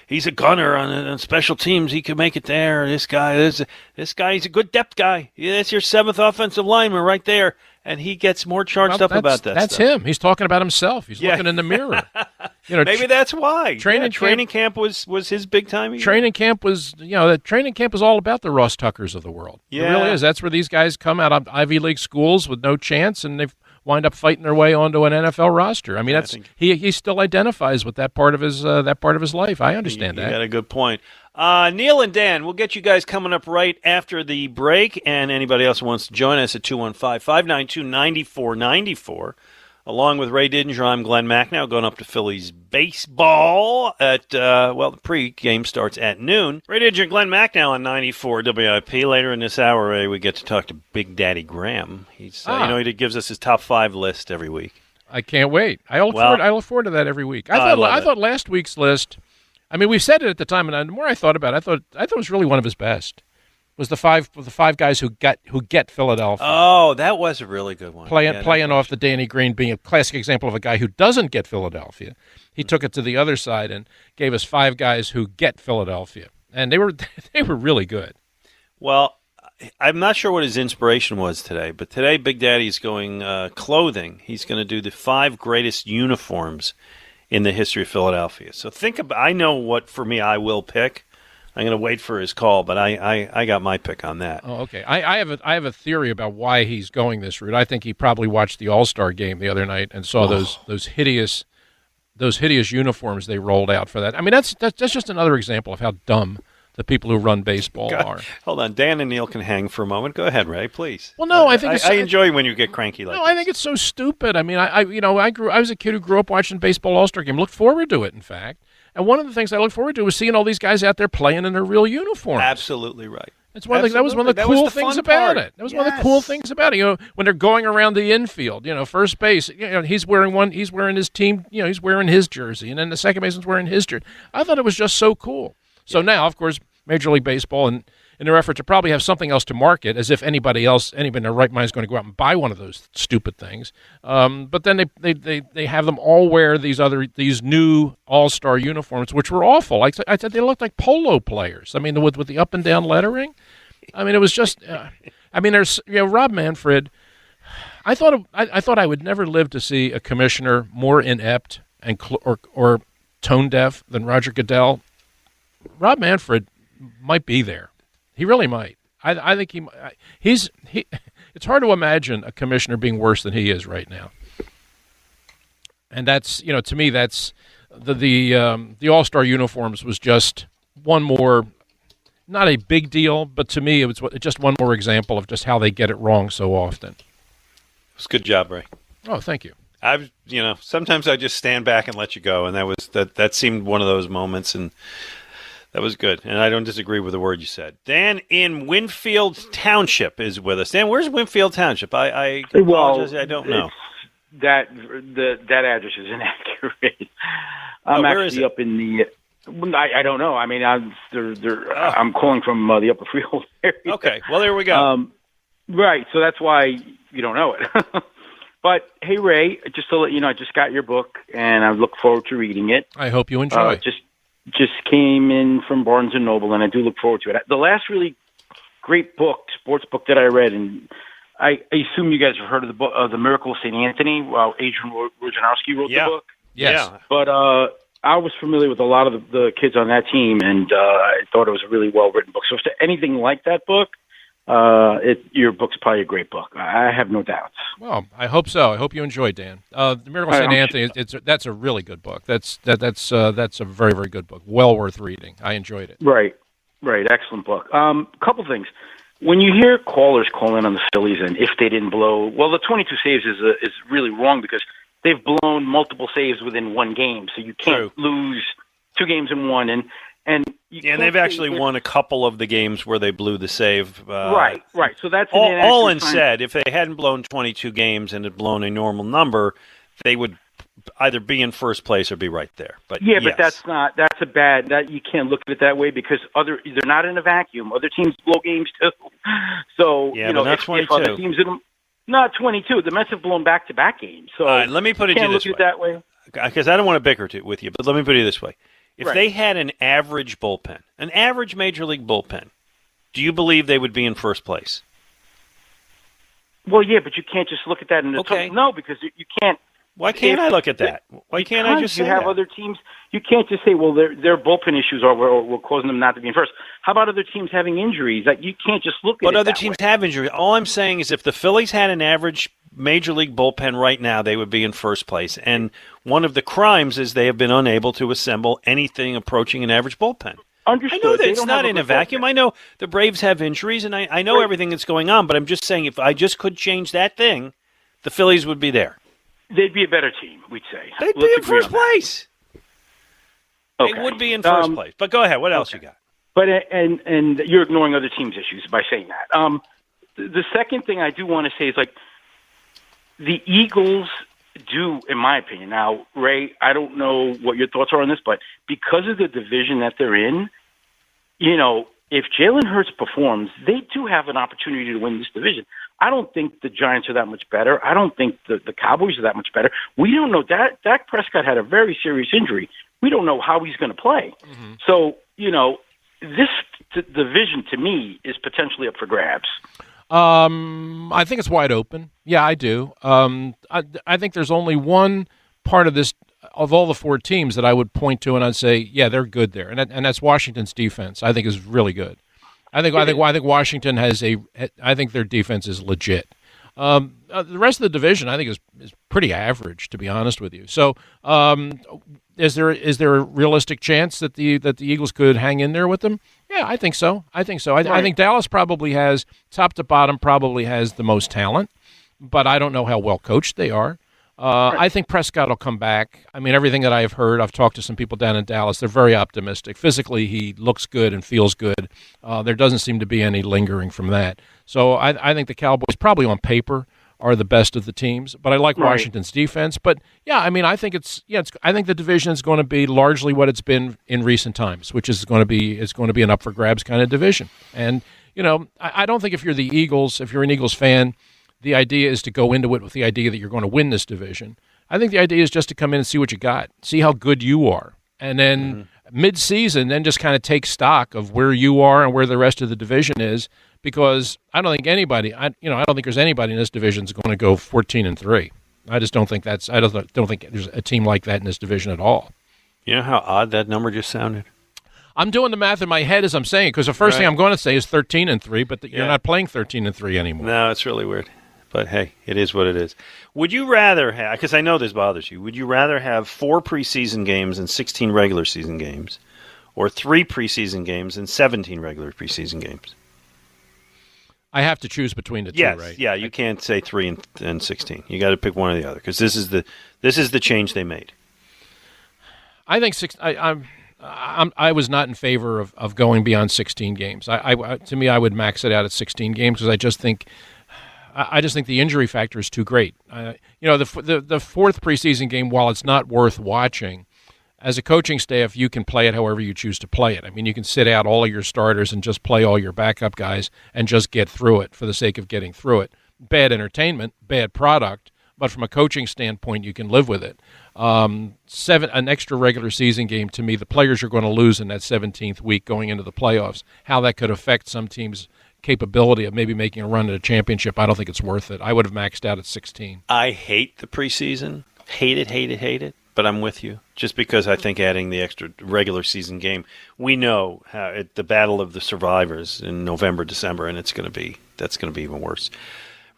he's a gunner on special teams. He could make it there. This guy, he's a good depth guy. Yeah, that's your 7th offensive lineman right there. And he gets more charged up about that. That's stuff. him. He's talking about himself. He's looking in the mirror. Maybe that's why. Training camp was his big time. Training camp was, that training camp is all about the Ross Tuckers of the world. Yeah. It really is. That's where these guys come out of Ivy League schools with no chance, and they wind up fighting their way onto an NFL roster. I mean, he still identifies with that part of his life. I understand that. You got a good point. Neil and Dan, we'll get you guys coming up right after the break, and anybody else who wants to join us at 215-592-9494. Along with Ray Didinger, I'm Glenn Macnow, going up to Phillies baseball at, the pre-game starts at noon. Ray Didinger, Glenn Macnow on 94 WIP. Later in this hour, Ray, we get to talk to Big Daddy Graham. He's, he gives us his top 5 list every week. I can't wait. I look forward to that every week. I thought last week's list, I mean, we said it at the time, and the more I thought about it, I thought it was really one of his best. Was the five guys who get Philadelphia? Oh, that was a really good one. Playing off the Danny Green being a classic example of a guy who doesn't get Philadelphia. He took it to the other side and gave us 5 guys who get Philadelphia, and they were really good. Well, I'm not sure what his inspiration was today, but today Big Daddy's going clothing. He's going to do the 5 greatest uniforms in the history of Philadelphia. So I know what, for me, I will pick. I'm going to wait for his call, but I got my pick on that. Oh, okay. I have a theory about why he's going this route. I think he probably watched the All-Star game the other night and saw those hideous uniforms they rolled out for that. I mean, that's just another example of how dumb the people who run baseball are. Hold on, Dan and Neil can hang for a moment. Go ahead, Ray, please. Well, no, I think I enjoy when you get cranky like this. I think it's so stupid. I mean, I was a kid who grew up watching baseball All-Star game. Looked forward to it, in fact. And one of the things I looked forward to was seeing all these guys out there playing in their real uniforms. Absolutely right. That was one of the cool things about it. That was one of the cool things about it. When they're going around the infield, first base, he's wearing his team, he's wearing his jersey, and then the second baseman's wearing his jersey. I thought it was just so cool. So now, of course, Major League Baseball, and in their effort to probably have something else to market, as if anybody in their right mind is going to go out and buy one of those stupid things. But then they have them all wear these new All-Star uniforms, which were awful. Like I said, they looked like polo players. I mean, with the up and down lettering. I mean, it was just. There's Rob Manfred. I thought I would never live to see a commissioner more inept and or tone deaf than Roger Goodell. Rob Manfred might be there. He really might. I think he's. It's hard to imagine a commissioner being worse than he is right now. And that's, to me, that's the All-Star uniforms was just one more, not a big deal, but to me it was just one more example of just how they get it wrong so often. It was a good job, Ray. Oh, thank you. Sometimes I just stand back and let you go, and that seemed one of those moments, and that was good, and I don't disagree with the word you said. Dan in Winfield Township is with us. Dan, where's Winfield Township? I apologize, I don't know. That address is inaccurate. I'm actually up in I don't know. I mean, I'm calling from the Upper Freehold area. Okay, well, there we go. Right, so that's why you don't know it. But, hey, Ray, just to let you know, I just got your book, and I look forward to reading it. I hope you enjoy it. Just came in from Barnes & Noble, and I do look forward to it. The last really great book, sports book that I read, and I assume you guys have heard of the book, The Miracle of St. Anthony, Adrian Wojnarowski wrote the book. Yes. Yeah. But I was familiar with a lot of the kids on that team, and I thought it was a really well-written book. So if it's anything like that book, your book's probably a great book. I have no doubts. Well, I hope so. I hope you enjoy, Dan. The Miracle of St. Anthony. That's a really good book. That's a very, very good book. Well worth reading. I enjoyed it. Right. Excellent book. Couple things. When you hear callers call in on the Phillies and if they didn't blow, well, the 22 saves is really wrong because they've blown multiple saves within one game, so you can't lose 2 games in one. And they've actually won a couple of the games where they blew the save. Right. So that's all in said. If they hadn't blown 22 games and had blown a normal number, they would either be in first place or be right there. But yes. But that's a bad. That you can't look at it that way because they're not in a vacuum. Other teams blow games too. So but not 22. If other teams not 22. The Mets have blown back-to-back games. So let me put it to you this way. Look at it that way. Because I don't want to bicker with you, but let me put it this way. If they had an average bullpen, an average major league bullpen, do you believe they would be in first place? Well, yeah, but you can't just look at that in the no, because you can't. Why can't I look at that? Why can't I just say you have other teams? You can't just say, well, their bullpen issues were causing them not to be in first. How about other teams having injuries? That you can't just look at. But other teams have injuries. All I'm saying is, if the Phillies had an average major league bullpen right now, they would be in first place. And one of the crimes is they have been unable to assemble anything approaching an average bullpen. Understood. I know that it's not in a vacuum. I know the Braves have injuries, and I know everything that's going on. But I'm just saying, if I just could change that thing, the Phillies would be there. They'd be a better team, we'd say. They'd be in first place. Okay. They would be in first place. But go ahead. What else you got? But and you're ignoring other teams' issues by saying that. The second thing I do want to say is, like, the Eagles do, in my opinion. Now, Ray, I don't know what your thoughts are on this, but because of the division that they're in, if Jalen Hurts performs, they do have an opportunity to win this division. I don't think the Giants are that much better. I don't think the Cowboys are that much better. We don't know. Dak Prescott had a very serious injury. We don't know how he's going to play. Mm-hmm. So, this division, to me, is potentially up for grabs. I think it's wide open. Yeah, I do. I think there's only one part of this, of all the 4 teams, that I would point to and I'd say, yeah, they're good there, and that's Washington's defense. I think is really good. I think Washington has I think their defense is legit. The rest of the division, I think, is pretty average, to be honest with you. So, is there a realistic chance that the Eagles could hang in there with them? Yeah, I think so. I think Dallas probably has, top to bottom, probably has the most talent, but I don't know how well coached they are. I think Prescott will come back. I mean, everything that I have heard, I've talked to some people down in Dallas, they're very optimistic. Physically, he looks good and feels good. There doesn't seem to be any lingering from that. So I think the Cowboys, probably on paper, are the best of the teams, but I like Washington's defense. But yeah, I mean, I think I think the division is going to be largely what it's been in recent times, which is going to be an up for grabs kind of division. And I don't think if you're the Eagles, if you're an Eagles fan, the idea is to go into it with the idea that you're going to win this division. I think the idea is just to come in and see what you got, see how good you are, and then mid-season, then just kind of take stock of where you are and where the rest of the division is. Because I don't think anybody, I don't think there's anybody in this division that's going to go 14-3. I just don't think I don't think there's a team like that in this division at all. You know how odd that number just sounded? I'm doing the math in my head as I'm saying it, because the first thing I'm going to say is 13-3, but you're not playing 13-3 anymore. No, it's really weird. But hey, it is what it is. Would you rather have, because I know this bothers you, would you rather have 4 preseason games and 16 regular season games, or 3 preseason games and 17 regular preseason games? I have to choose between the two, right? Yeah, you can't say 3 and 16. You got to pick one or the other, because this is the change they made. I think I was not in favor of going beyond 16 games. To me, I would max it out at 16 games because I just think the injury factor is too great. The 4th preseason game, while it's not worth watching, as a coaching staff, you can play it however you choose to play it. I mean, you can sit out all of your starters and just play all your backup guys and just get through it for the sake of getting through it. Bad entertainment, bad product, but from a coaching standpoint, you can live with it. An extra regular season game, to me, the players are going to lose in that 17th week going into the playoffs. How that could affect some teams' capability of maybe making a run at a championship, I don't think it's worth it. I would have maxed out at 16. I hate the preseason. Hate it. But I'm with you, just because I think adding the extra regular season game, we know how the battle of the survivors in November, December, and that's going to be even worse.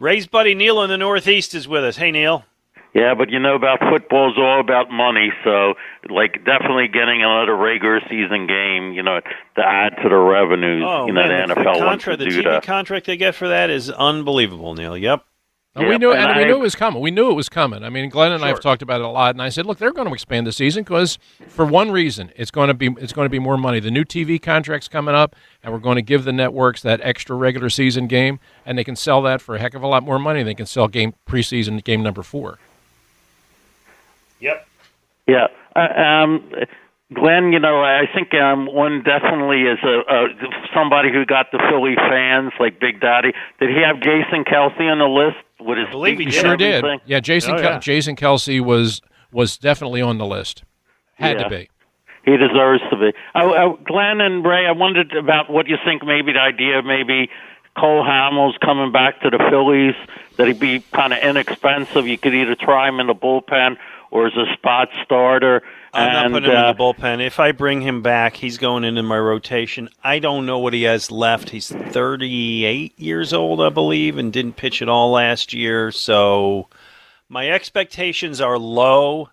Ray's buddy Neil in the Northeast is with us. Hey, Neil. Yeah, but about football is all about money, so definitely getting another regular season game, to add to the revenues. Oh, man, the NFL wants the to do TV that. contract they get for that is unbelievable, Neil. Yep. We knew it was coming. We knew it was coming. I mean, Glenn and I have talked about it a lot, and I said, look, they're going to expand the season because, for one reason, it's going to be more money. The new TV contract's coming up, and we're going to give the networks that extra regular season game, and they can sell that for a heck of a lot more money. They can sell preseason game number 4. Yep. Yeah. Glenn, I think one definitely is somebody who got the Philly fans, like Big Daddy. Did he have Jason Kelsey on the list? I believe he sure did. Yeah, Jason Kelsey was definitely on the list. Had to be. He deserves to be. Glenn and Ray, I wondered about what you think, maybe the idea of maybe Cole Hamels coming back to the Phillies, that he'd be kind of inexpensive. You could either try him in the bullpen or as a spot starter. I'm not putting him in the bullpen. If I bring him back, he's going into my rotation. I don't know what he has left. He's 38 years old, I believe, and didn't pitch at all last year. So my expectations are low,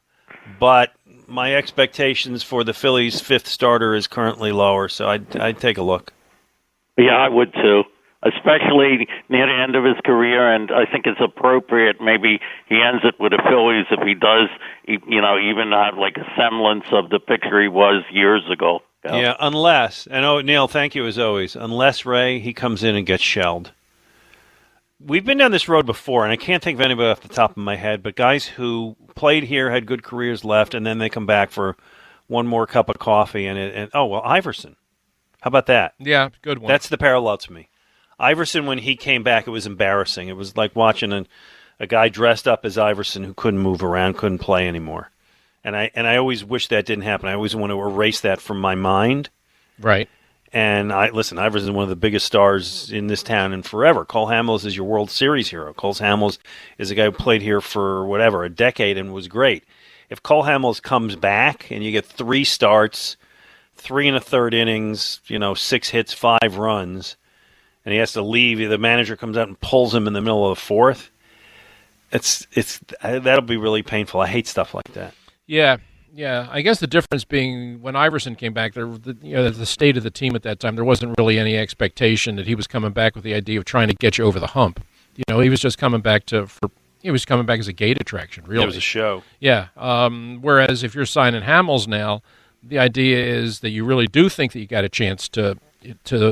but my expectations for the Phillies' 5th starter is currently lower. So I'd take a look. Yeah, I would too, especially near the end of his career, and I think it's appropriate maybe he ends it with the Phillies if he does, even have like a semblance of the picture he was years ago. Yeah, unless, and Neil, thank you as always, unless, Ray, he comes in and gets shelled. We've been down this road before, and I can't think of anybody off the top of my head, but guys who played here, had good careers left, and then they come back for one more cup of coffee, Iverson. How about that? Yeah, good one. That's the parallel to me. Iverson, when he came back, it was embarrassing. It was like watching a guy dressed up as Iverson who couldn't move around, couldn't play anymore. And I always wish that didn't happen. I always want to erase that from my mind. Right. And Iverson is one of the biggest stars in this town and forever. Cole Hamels is your World Series hero. Cole Hamels is a guy who played here for a decade and was great. If Cole Hamels comes back and you get 3 starts, 3 1/3 innings, 6 hits, 5 runs, and he has to leave, the manager comes out and pulls him in the middle of the 4th, that'll be really painful. I hate stuff like that. Yeah. I guess the difference being when Iverson came back, the state of the team at that time, there wasn't really any expectation that he was coming back with the idea of trying to get you over the hump. He was just coming back as a gate attraction, really. It was a show. Yeah. Whereas if you're signing Hamels now, the idea is that you really do think that you got a chance to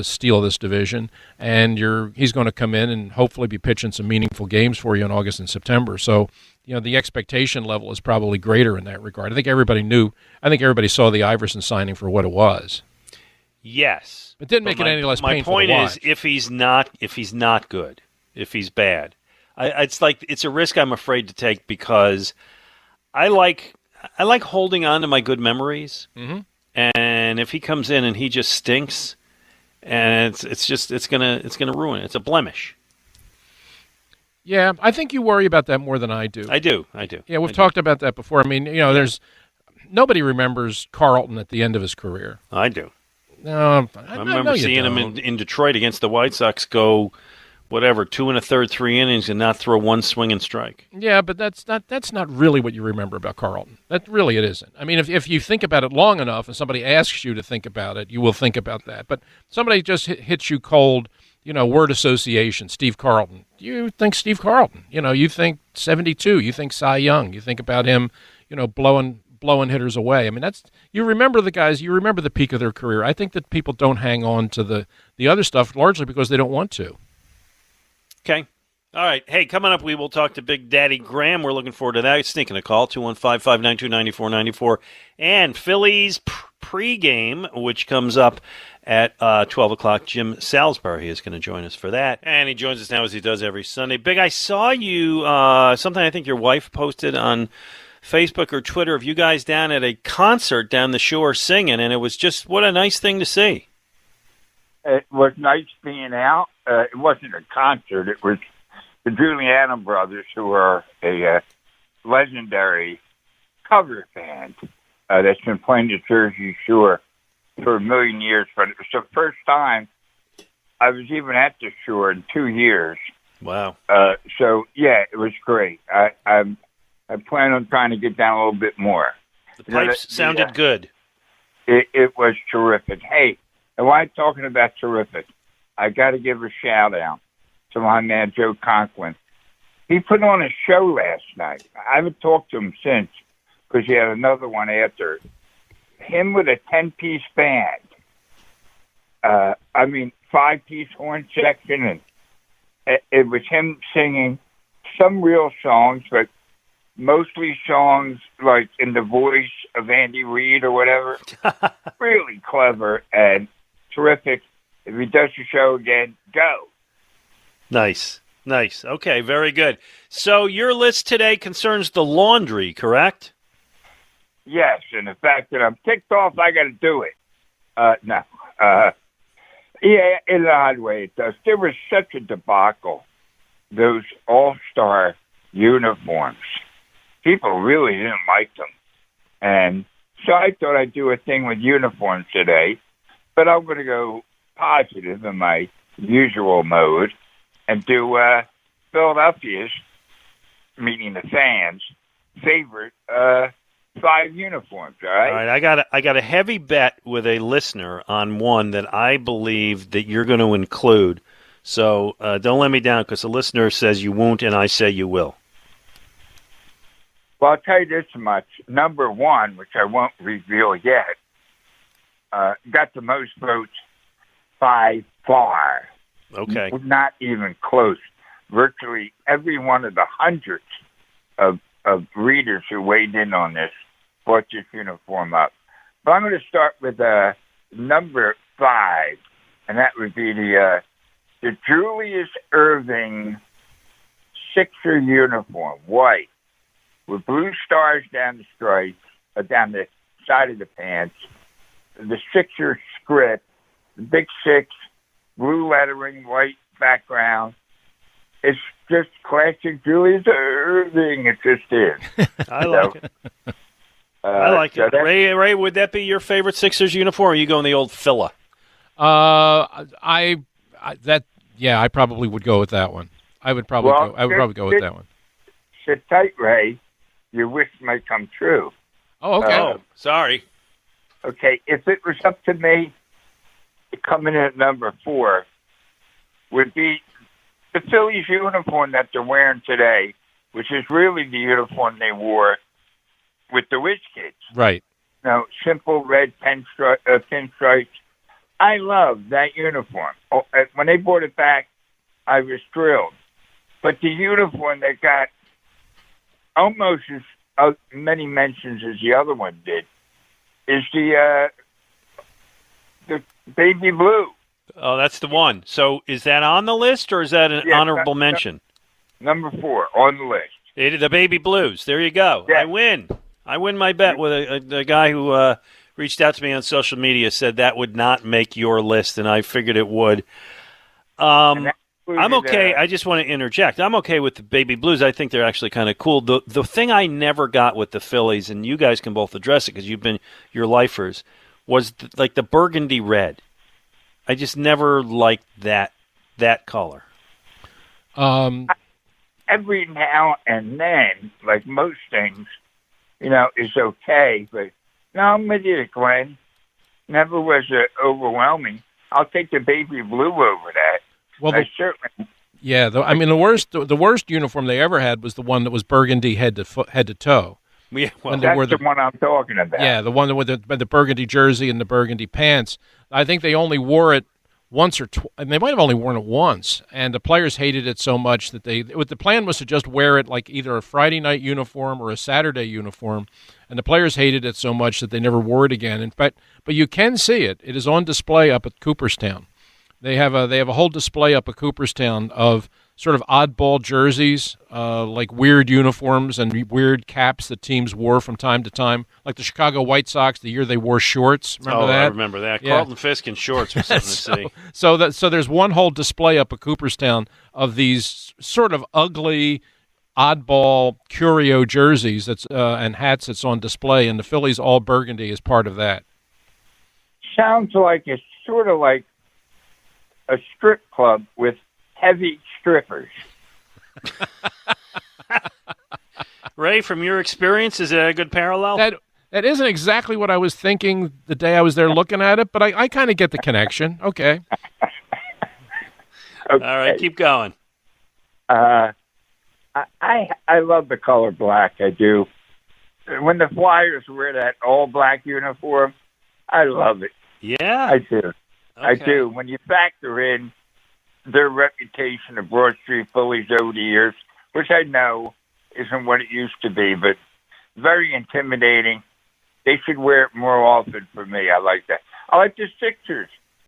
steal this division, and he's going to come in and hopefully be pitching some meaningful games for you in August and September. So, the expectation level is probably greater in that regard. I think everybody saw the Iverson signing for what it was. Yes. It didn't make it any less painful My point to watch. is, if he's not good, if he's bad, it's a risk I'm afraid to take because I like holding on to my good memories. Mm-hmm. And if he comes in and he just stinks, and it's gonna ruin it. It's a blemish. Yeah, I think you worry about that more than I do. I do. Yeah, we've talked about that before. I mean, there's nobody remembers Carlton at the end of his career. I do. No, I remember seeing him in Detroit against the White Sox go 2 1/3, 3 innings, and not throw one swinging strike. Yeah, but that's not really what you remember about Carlton. It isn't. I mean, if you think about it long enough and somebody asks you to think about it, you will think about that. But somebody just hits you cold, word association, Steve Carlton. You think Steve Carlton. You think 72. You think Cy Young. You think about him, blowing hitters away. I mean, you remember the guys. You remember the peak of their career. I think that people don't hang on to the other stuff largely because they don't want to. Okay. All right. Hey, coming up, we will talk to Big Daddy Graham. We're looking forward to that. Sneaking a call, 215-592-9494. And Phillies pregame, which comes up at 12 o'clock. Jim Salisbury is going to join us for that. And he joins us now as he does every Sunday. Big, I saw you, something I think your wife posted on Facebook or Twitter of you guys down at a concert down the shore singing, and it was just, what a nice thing to see. It was nice being out. It wasn't a concert. It was the Juliana Brothers, who are a legendary cover band that's been playing the Jersey Shore for a million years. But it was the first time I was even at the shore in 2 years. Wow. So, yeah, it was great. I plan on trying to get down a little bit more. The pipes sounded good. It was terrific. Hey, and while I'm talking about terrific, I got to give a shout-out to my man Joe Conklin. He put on a show last night. I haven't talked to him since because he had another one after. Him with a 10-piece band. 5-piece horn section. And it was him singing some real songs, but mostly songs like in the voice of Andy Reid or whatever. Really clever and terrific. If he does the show again, go. Nice. Okay, very good. So your list today concerns the laundry, correct? Yes, and the fact that I'm ticked off, I got to do it. No. Yeah, in an odd way it does. There was such a debacle. Those all-star uniforms. People really didn't like them. And so I thought I'd do a thing with uniforms today, but I'm going to go positive in my usual mode and do Philadelphia's, meaning the fans' favorite 5 uniforms. All right. All right. I got a heavy bet with a listener on one that I believe that you're going to include. So don't let me down because the listener says you won't, and I say you will. Well, I'll tell you this much. Number 1, which I won't reveal yet, got the most votes by far. Okay. Not even close. Virtually every one of the hundreds of readers who weighed in on this brought this uniform up. But I'm going to start with number 5, and that would be the Julius Erving Sixer uniform, white, with blue stars down the stripes, down the side of the pants, the Sixer script, the big 6, blue lettering, white background. It's just classic Julius Erving. It just is. I like it. I like it. Ray, would that be your favorite Sixers uniform, or are you going the old Phila? I probably would go with that one. I would probably go with that one. Sit tight, Ray. Your wish may come true. Oh, okay. Sorry. Okay, if it was up to me, coming in at number 4 would be the Phillies uniform that they're wearing today, which is really the uniform they wore with the Whiz Kids. Right. Simple red pinstripes. I love that uniform. When they brought it back, I was thrilled. But the uniform that got almost as many mentions as the other one did is the baby blue. Oh, that's the one. So is that on the list, or is that an honorable mention? Number 4 on the list. The baby blues. There you go. Yeah. I win my bet with a guy who reached out to me on social media, said that would not make your list, and I figured it would. I'm okay. I just want to interject. I'm okay with the baby blues. I think they're actually kind of cool. The thing I never got with the Phillies, and you guys can both address it because you've been your lifers, was like the burgundy red. I just never liked that color. Every now and then, like most things, is okay. But no, I'm with you, Glenn. Never was overwhelming. I'll take the baby blue over that. Well, certainly. Yeah, the worst uniform they ever had was the one that was burgundy head to toe. Yeah, well, that's the one I'm talking about. Yeah, the one with the burgundy jersey and the burgundy pants. I think they only wore it once or twice, and they might have only worn it once, and the players hated it so much that the plan was to just wear it like either a Friday night uniform or a Saturday uniform, and the players hated it so much that they never wore it again. In fact, but you can see it. It is on display up at Cooperstown. They have a whole display up at Cooperstown of sort of oddball jerseys, like weird uniforms and weird caps that teams wore from time to time, like the Chicago White Sox the year they wore shorts. Remember that? I remember that. Yeah. Carlton Fisk in shorts was something to see. So there's one whole display up at Cooperstown of these sort of ugly, oddball curio jerseys and hats that's on display, and the Phillies all burgundy is part of that. Sounds like it's sort of like a strip club with heavy strippers. Ray, from your experience, is that a good parallel? That isn't exactly what I was thinking the day I was there looking at it, but I kind of get the connection. Okay. All right, keep going. I love the color black. I do. When the Flyers wear that all black uniform, I love it. Yeah, I do. Okay. I do. When you factor in their reputation of Broad Street Phillies over the years, which I know isn't what it used to be, but very intimidating. They should wear it more often for me. I like that. I like the Sixers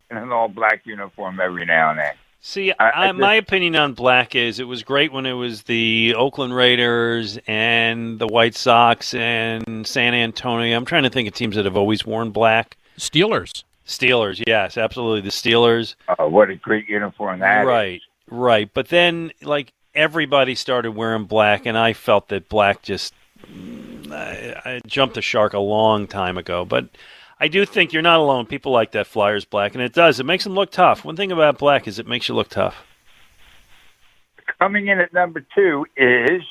in an all-black uniform every now and then. See, my opinion on black is it was great when it was the Oakland Raiders and the White Sox and San Antonio. I'm trying to think of teams that have always worn black. Steelers, yes, absolutely. The Steelers. Oh, what a great uniform that is. Right. But then, like, everybody started wearing black, and I felt that black just I jumped the shark a long time ago. But I do think you're not alone. People like that Flyers black, and it does. It makes them look tough. One thing about black is it makes you look tough. Coming in at number 2 is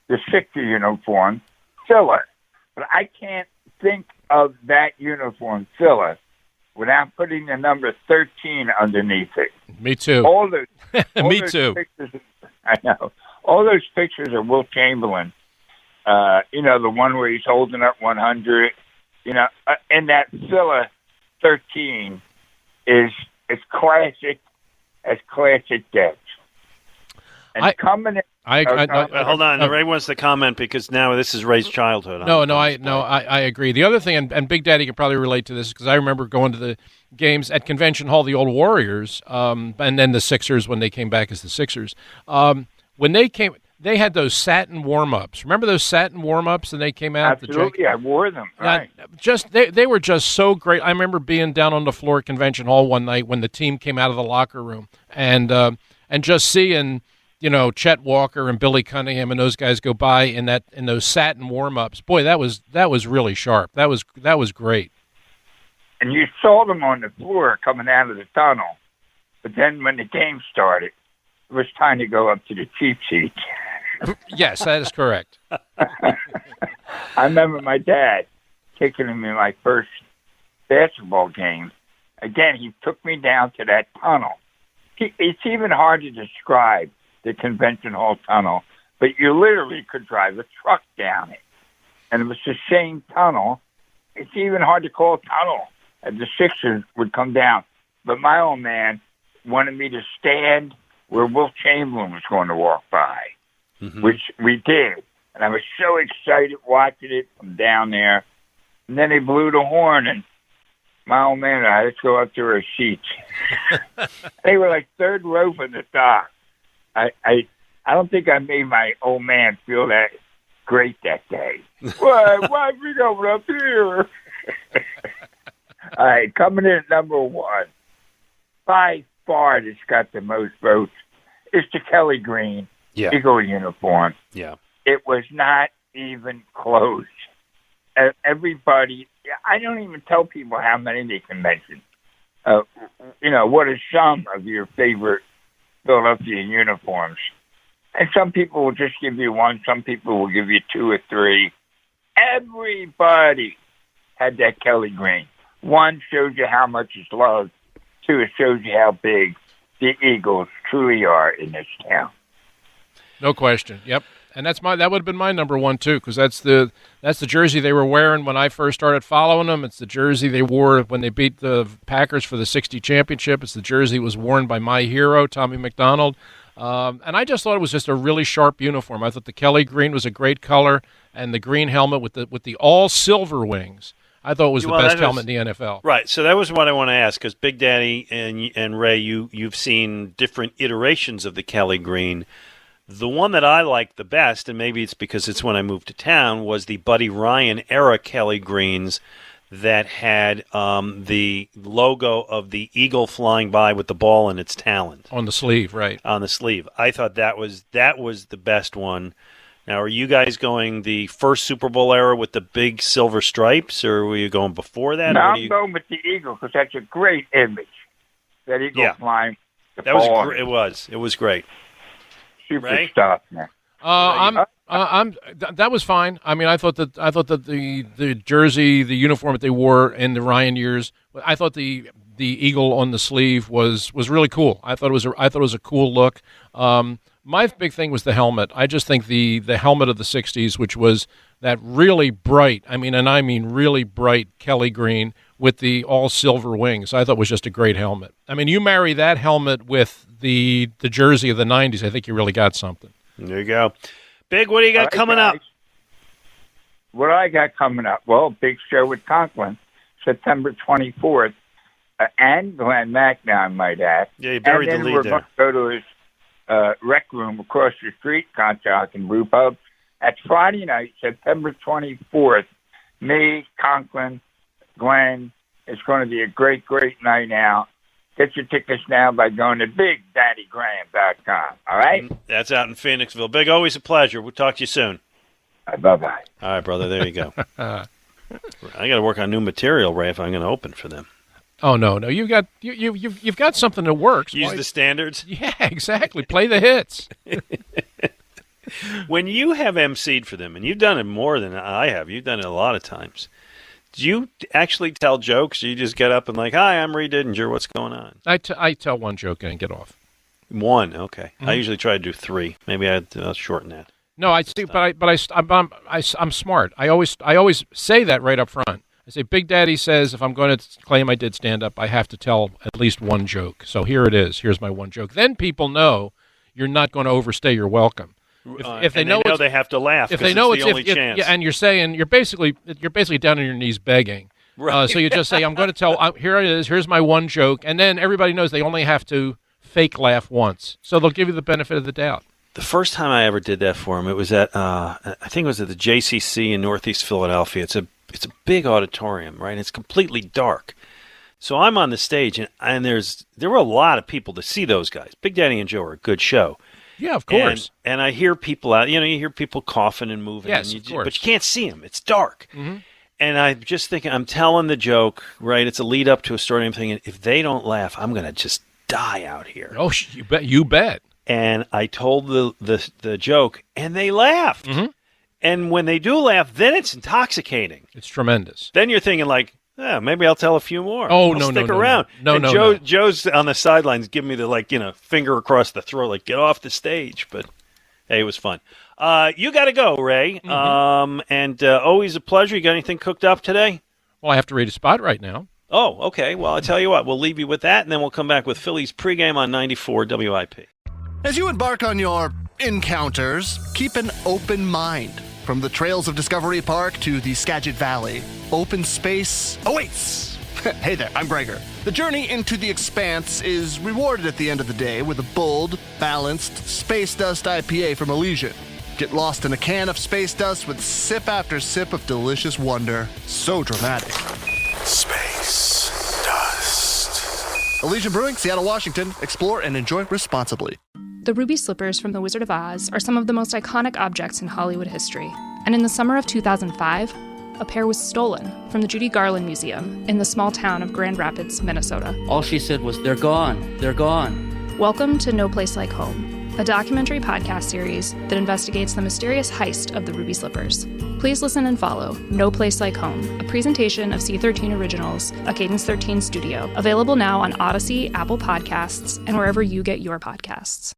the Sixer uniform, filler. But I can't think of that uniform, filler, without putting the number 13 underneath it. Me too. All those Pictures, I know. All those pictures of Wilt Chamberlain, the one where he's holding up 100, and that filler 13 is as classic as classic gets. And coming in... hold on. Ray wants to comment because now this is Ray's childhood. I agree. The other thing, and Big Daddy can probably relate to this because I remember going to the games at Convention Hall, the old Warriors, and then the Sixers when they came back as the Sixers. When they came, they had those satin warm-ups. Remember those satin warm-ups and they came out? Absolutely, I wore them. Right. They were just so great. I remember being down on the floor at Convention Hall one night when the team came out of the locker room and just seeing, Chet Walker and Billy Cunningham and those guys go by in those satin warm-ups. Boy, that was really sharp. That was great. And you saw them on the floor coming out of the tunnel. But then when the game started, it was time to go up to the cheap seats. Yes, that is correct. I remember my dad taking me in my first basketball game. Again, he took me down to that tunnel. It's even hard to describe the Convention Hall tunnel, but you literally could drive a truck down it. And it was the same tunnel. It's even hard to call a tunnel as the Sixers would come down. But my old man wanted me to stand where Wilt Chamberlain was going to walk by, which we did. And I was so excited watching it from down there. And then they blew the horn, and my old man and I, let's go up to our seats. They were like third row from the top. I don't think I made my old man feel that great that day. Why are we going up here? All right, coming in at number 1, by far that's got the most votes, is the Kelly Green Eagle uniform. Yeah. It was not even close. Everybody, I don't even tell people how many they can mention. What are some of your favorite Philadelphia uniforms? And some people will just give you one. Some people will give you 2 or 3. Everybody had that Kelly Green. 1 shows you how much it's loved. 2, it shows you how big the Eagles truly are in this town. No question. Yep. And that would have been my number one too, because that's the jersey they were wearing when I first started following them. It's the jersey they wore when they beat the Packers for the '60 championship. It's the jersey that was worn by my hero, Tommy McDonald. And I just thought it was just a really sharp uniform. I thought the Kelly green was a great color, and the green helmet with the all silver wings. I thought it was the best helmet in the NFL. Right. So that was what I want to ask, because Big Daddy and Ray, you've seen different iterations of the Kelly green. The one that I liked the best, and maybe it's because it's when I moved to town, was the Buddy Ryan era Kelly greens that had the logo of the eagle flying by with the ball in its talons. On the sleeve, right. On the sleeve. I thought that was the best one. Now, are you guys going the first Super Bowl era with the big silver stripes, or were you going before that? No, I'm going with the eagle because that's a great image. That eagle flying. That was great. It was great. Super stuff, man. That was fine. I mean, I thought that the jersey, the uniform that they wore in the Ryan years, I thought the eagle on the sleeve was really cool. I thought it was a cool look. My big thing was the helmet. I just think the helmet of the '60s, which was that really bright, I mean really bright Kelly green with the all silver wings, I thought was just a great helmet. I mean, you marry that helmet with the jersey of the '90s, I think you really got something. There you go. Big, what do you got coming up? What I got coming up? Well, big show with Conklin, September 24th, and Glenn Macnow, I might add. Yeah, you buried the lead there. And then we're going to go to his rec room across the street, Conchak and Brew Pub. That's Friday night, September 24th. Me, Conklin, Glenn. It's going to be a great, great night out. Get your tickets now by going to BigDaddyGraham.com. All right? That's out in Phoenixville. Big, always a pleasure. We'll talk to you soon. Bye-bye. All right, brother. There you go. I got to work on new material, Ray, if I'm going to open for them. Oh no! You've got something that works. Use the standards. Yeah, exactly. Play the hits. When you have emceed for them, and you've done it more than I have, you've done it a lot of times. Do you actually tell jokes? Or you just get up and like, "Hi, I'm Reed Didinger. What's going on?" I tell one joke and get off. One, okay. Mm-hmm. I usually try to do three. Maybe I'll shorten that. No, I see, I'm smart. I always say that right up front. I say, Big Daddy says if I'm going to claim I did stand-up, I have to tell at least one joke. So here it is. Here's my one joke. Then people know you're not going to overstay your welcome. If they know they have to laugh. If they know it's the only chance. And you're saying you're basically down on your knees begging. Right. So you just say, I'm going to tell. Here it is. Here's my one joke, and then everybody knows they only have to fake laugh once. So they'll give you the benefit of the doubt. The first time I ever did that for him, it was at I think it was at the JCC in Northeast Philadelphia. It's a big auditorium, right? It's completely dark. So I'm on the stage, and there were a lot of people to see those guys. Big Daddy and Joe are a good show. Yeah, of course. And I hear people out. You hear people coughing and moving. Yes, and of course. But you can't see them. It's dark. Mm-hmm. And I'm just thinking, I'm telling the joke, right? It's a lead up to a story. I'm thinking, if they don't laugh, I'm going to just die out here. Oh, you bet. And I told the joke, and they laughed. Mm-hmm. And when they do laugh, then it's intoxicating. It's tremendous. Then you're thinking like, maybe I'll tell a few more. Oh, I'll stick around. No. Joe's on the sidelines giving me the finger across the throat, like get off the stage. But hey, it was fun. You got to go, Ray. Mm-hmm. And always a pleasure. You got anything cooked up today? Well, I have to read a spot right now. Oh, okay. Well, I tell you what, we'll leave you with that, and then we'll come back with Phillies pregame on 94 WIP. As you embark on your encounters, keep an open mind. From the trails of Discovery Park to the Skagit Valley, open space awaits. Hey there, I'm Gregor. The journey into the expanse is rewarded at the end of the day with a bold, balanced Space Dust IPA from Elysian. Get lost in a can of space dust with sip after sip of delicious wonder. So dramatic. Space Dust. Elysian Brewing, Seattle, Washington. Explore and enjoy responsibly. The ruby slippers from The Wizard of Oz are some of the most iconic objects in Hollywood history. And in the summer of 2005, a pair was stolen from the Judy Garland Museum in the small town of Grand Rapids, Minnesota. All she said was, "They're gone. They're gone." Welcome to No Place Like Home, a documentary podcast series that investigates the mysterious heist of the ruby slippers. Please listen and follow No Place Like Home, a presentation of C13 Originals, a Cadence 13 studio, available now on Odyssey, Apple Podcasts, and wherever you get your podcasts.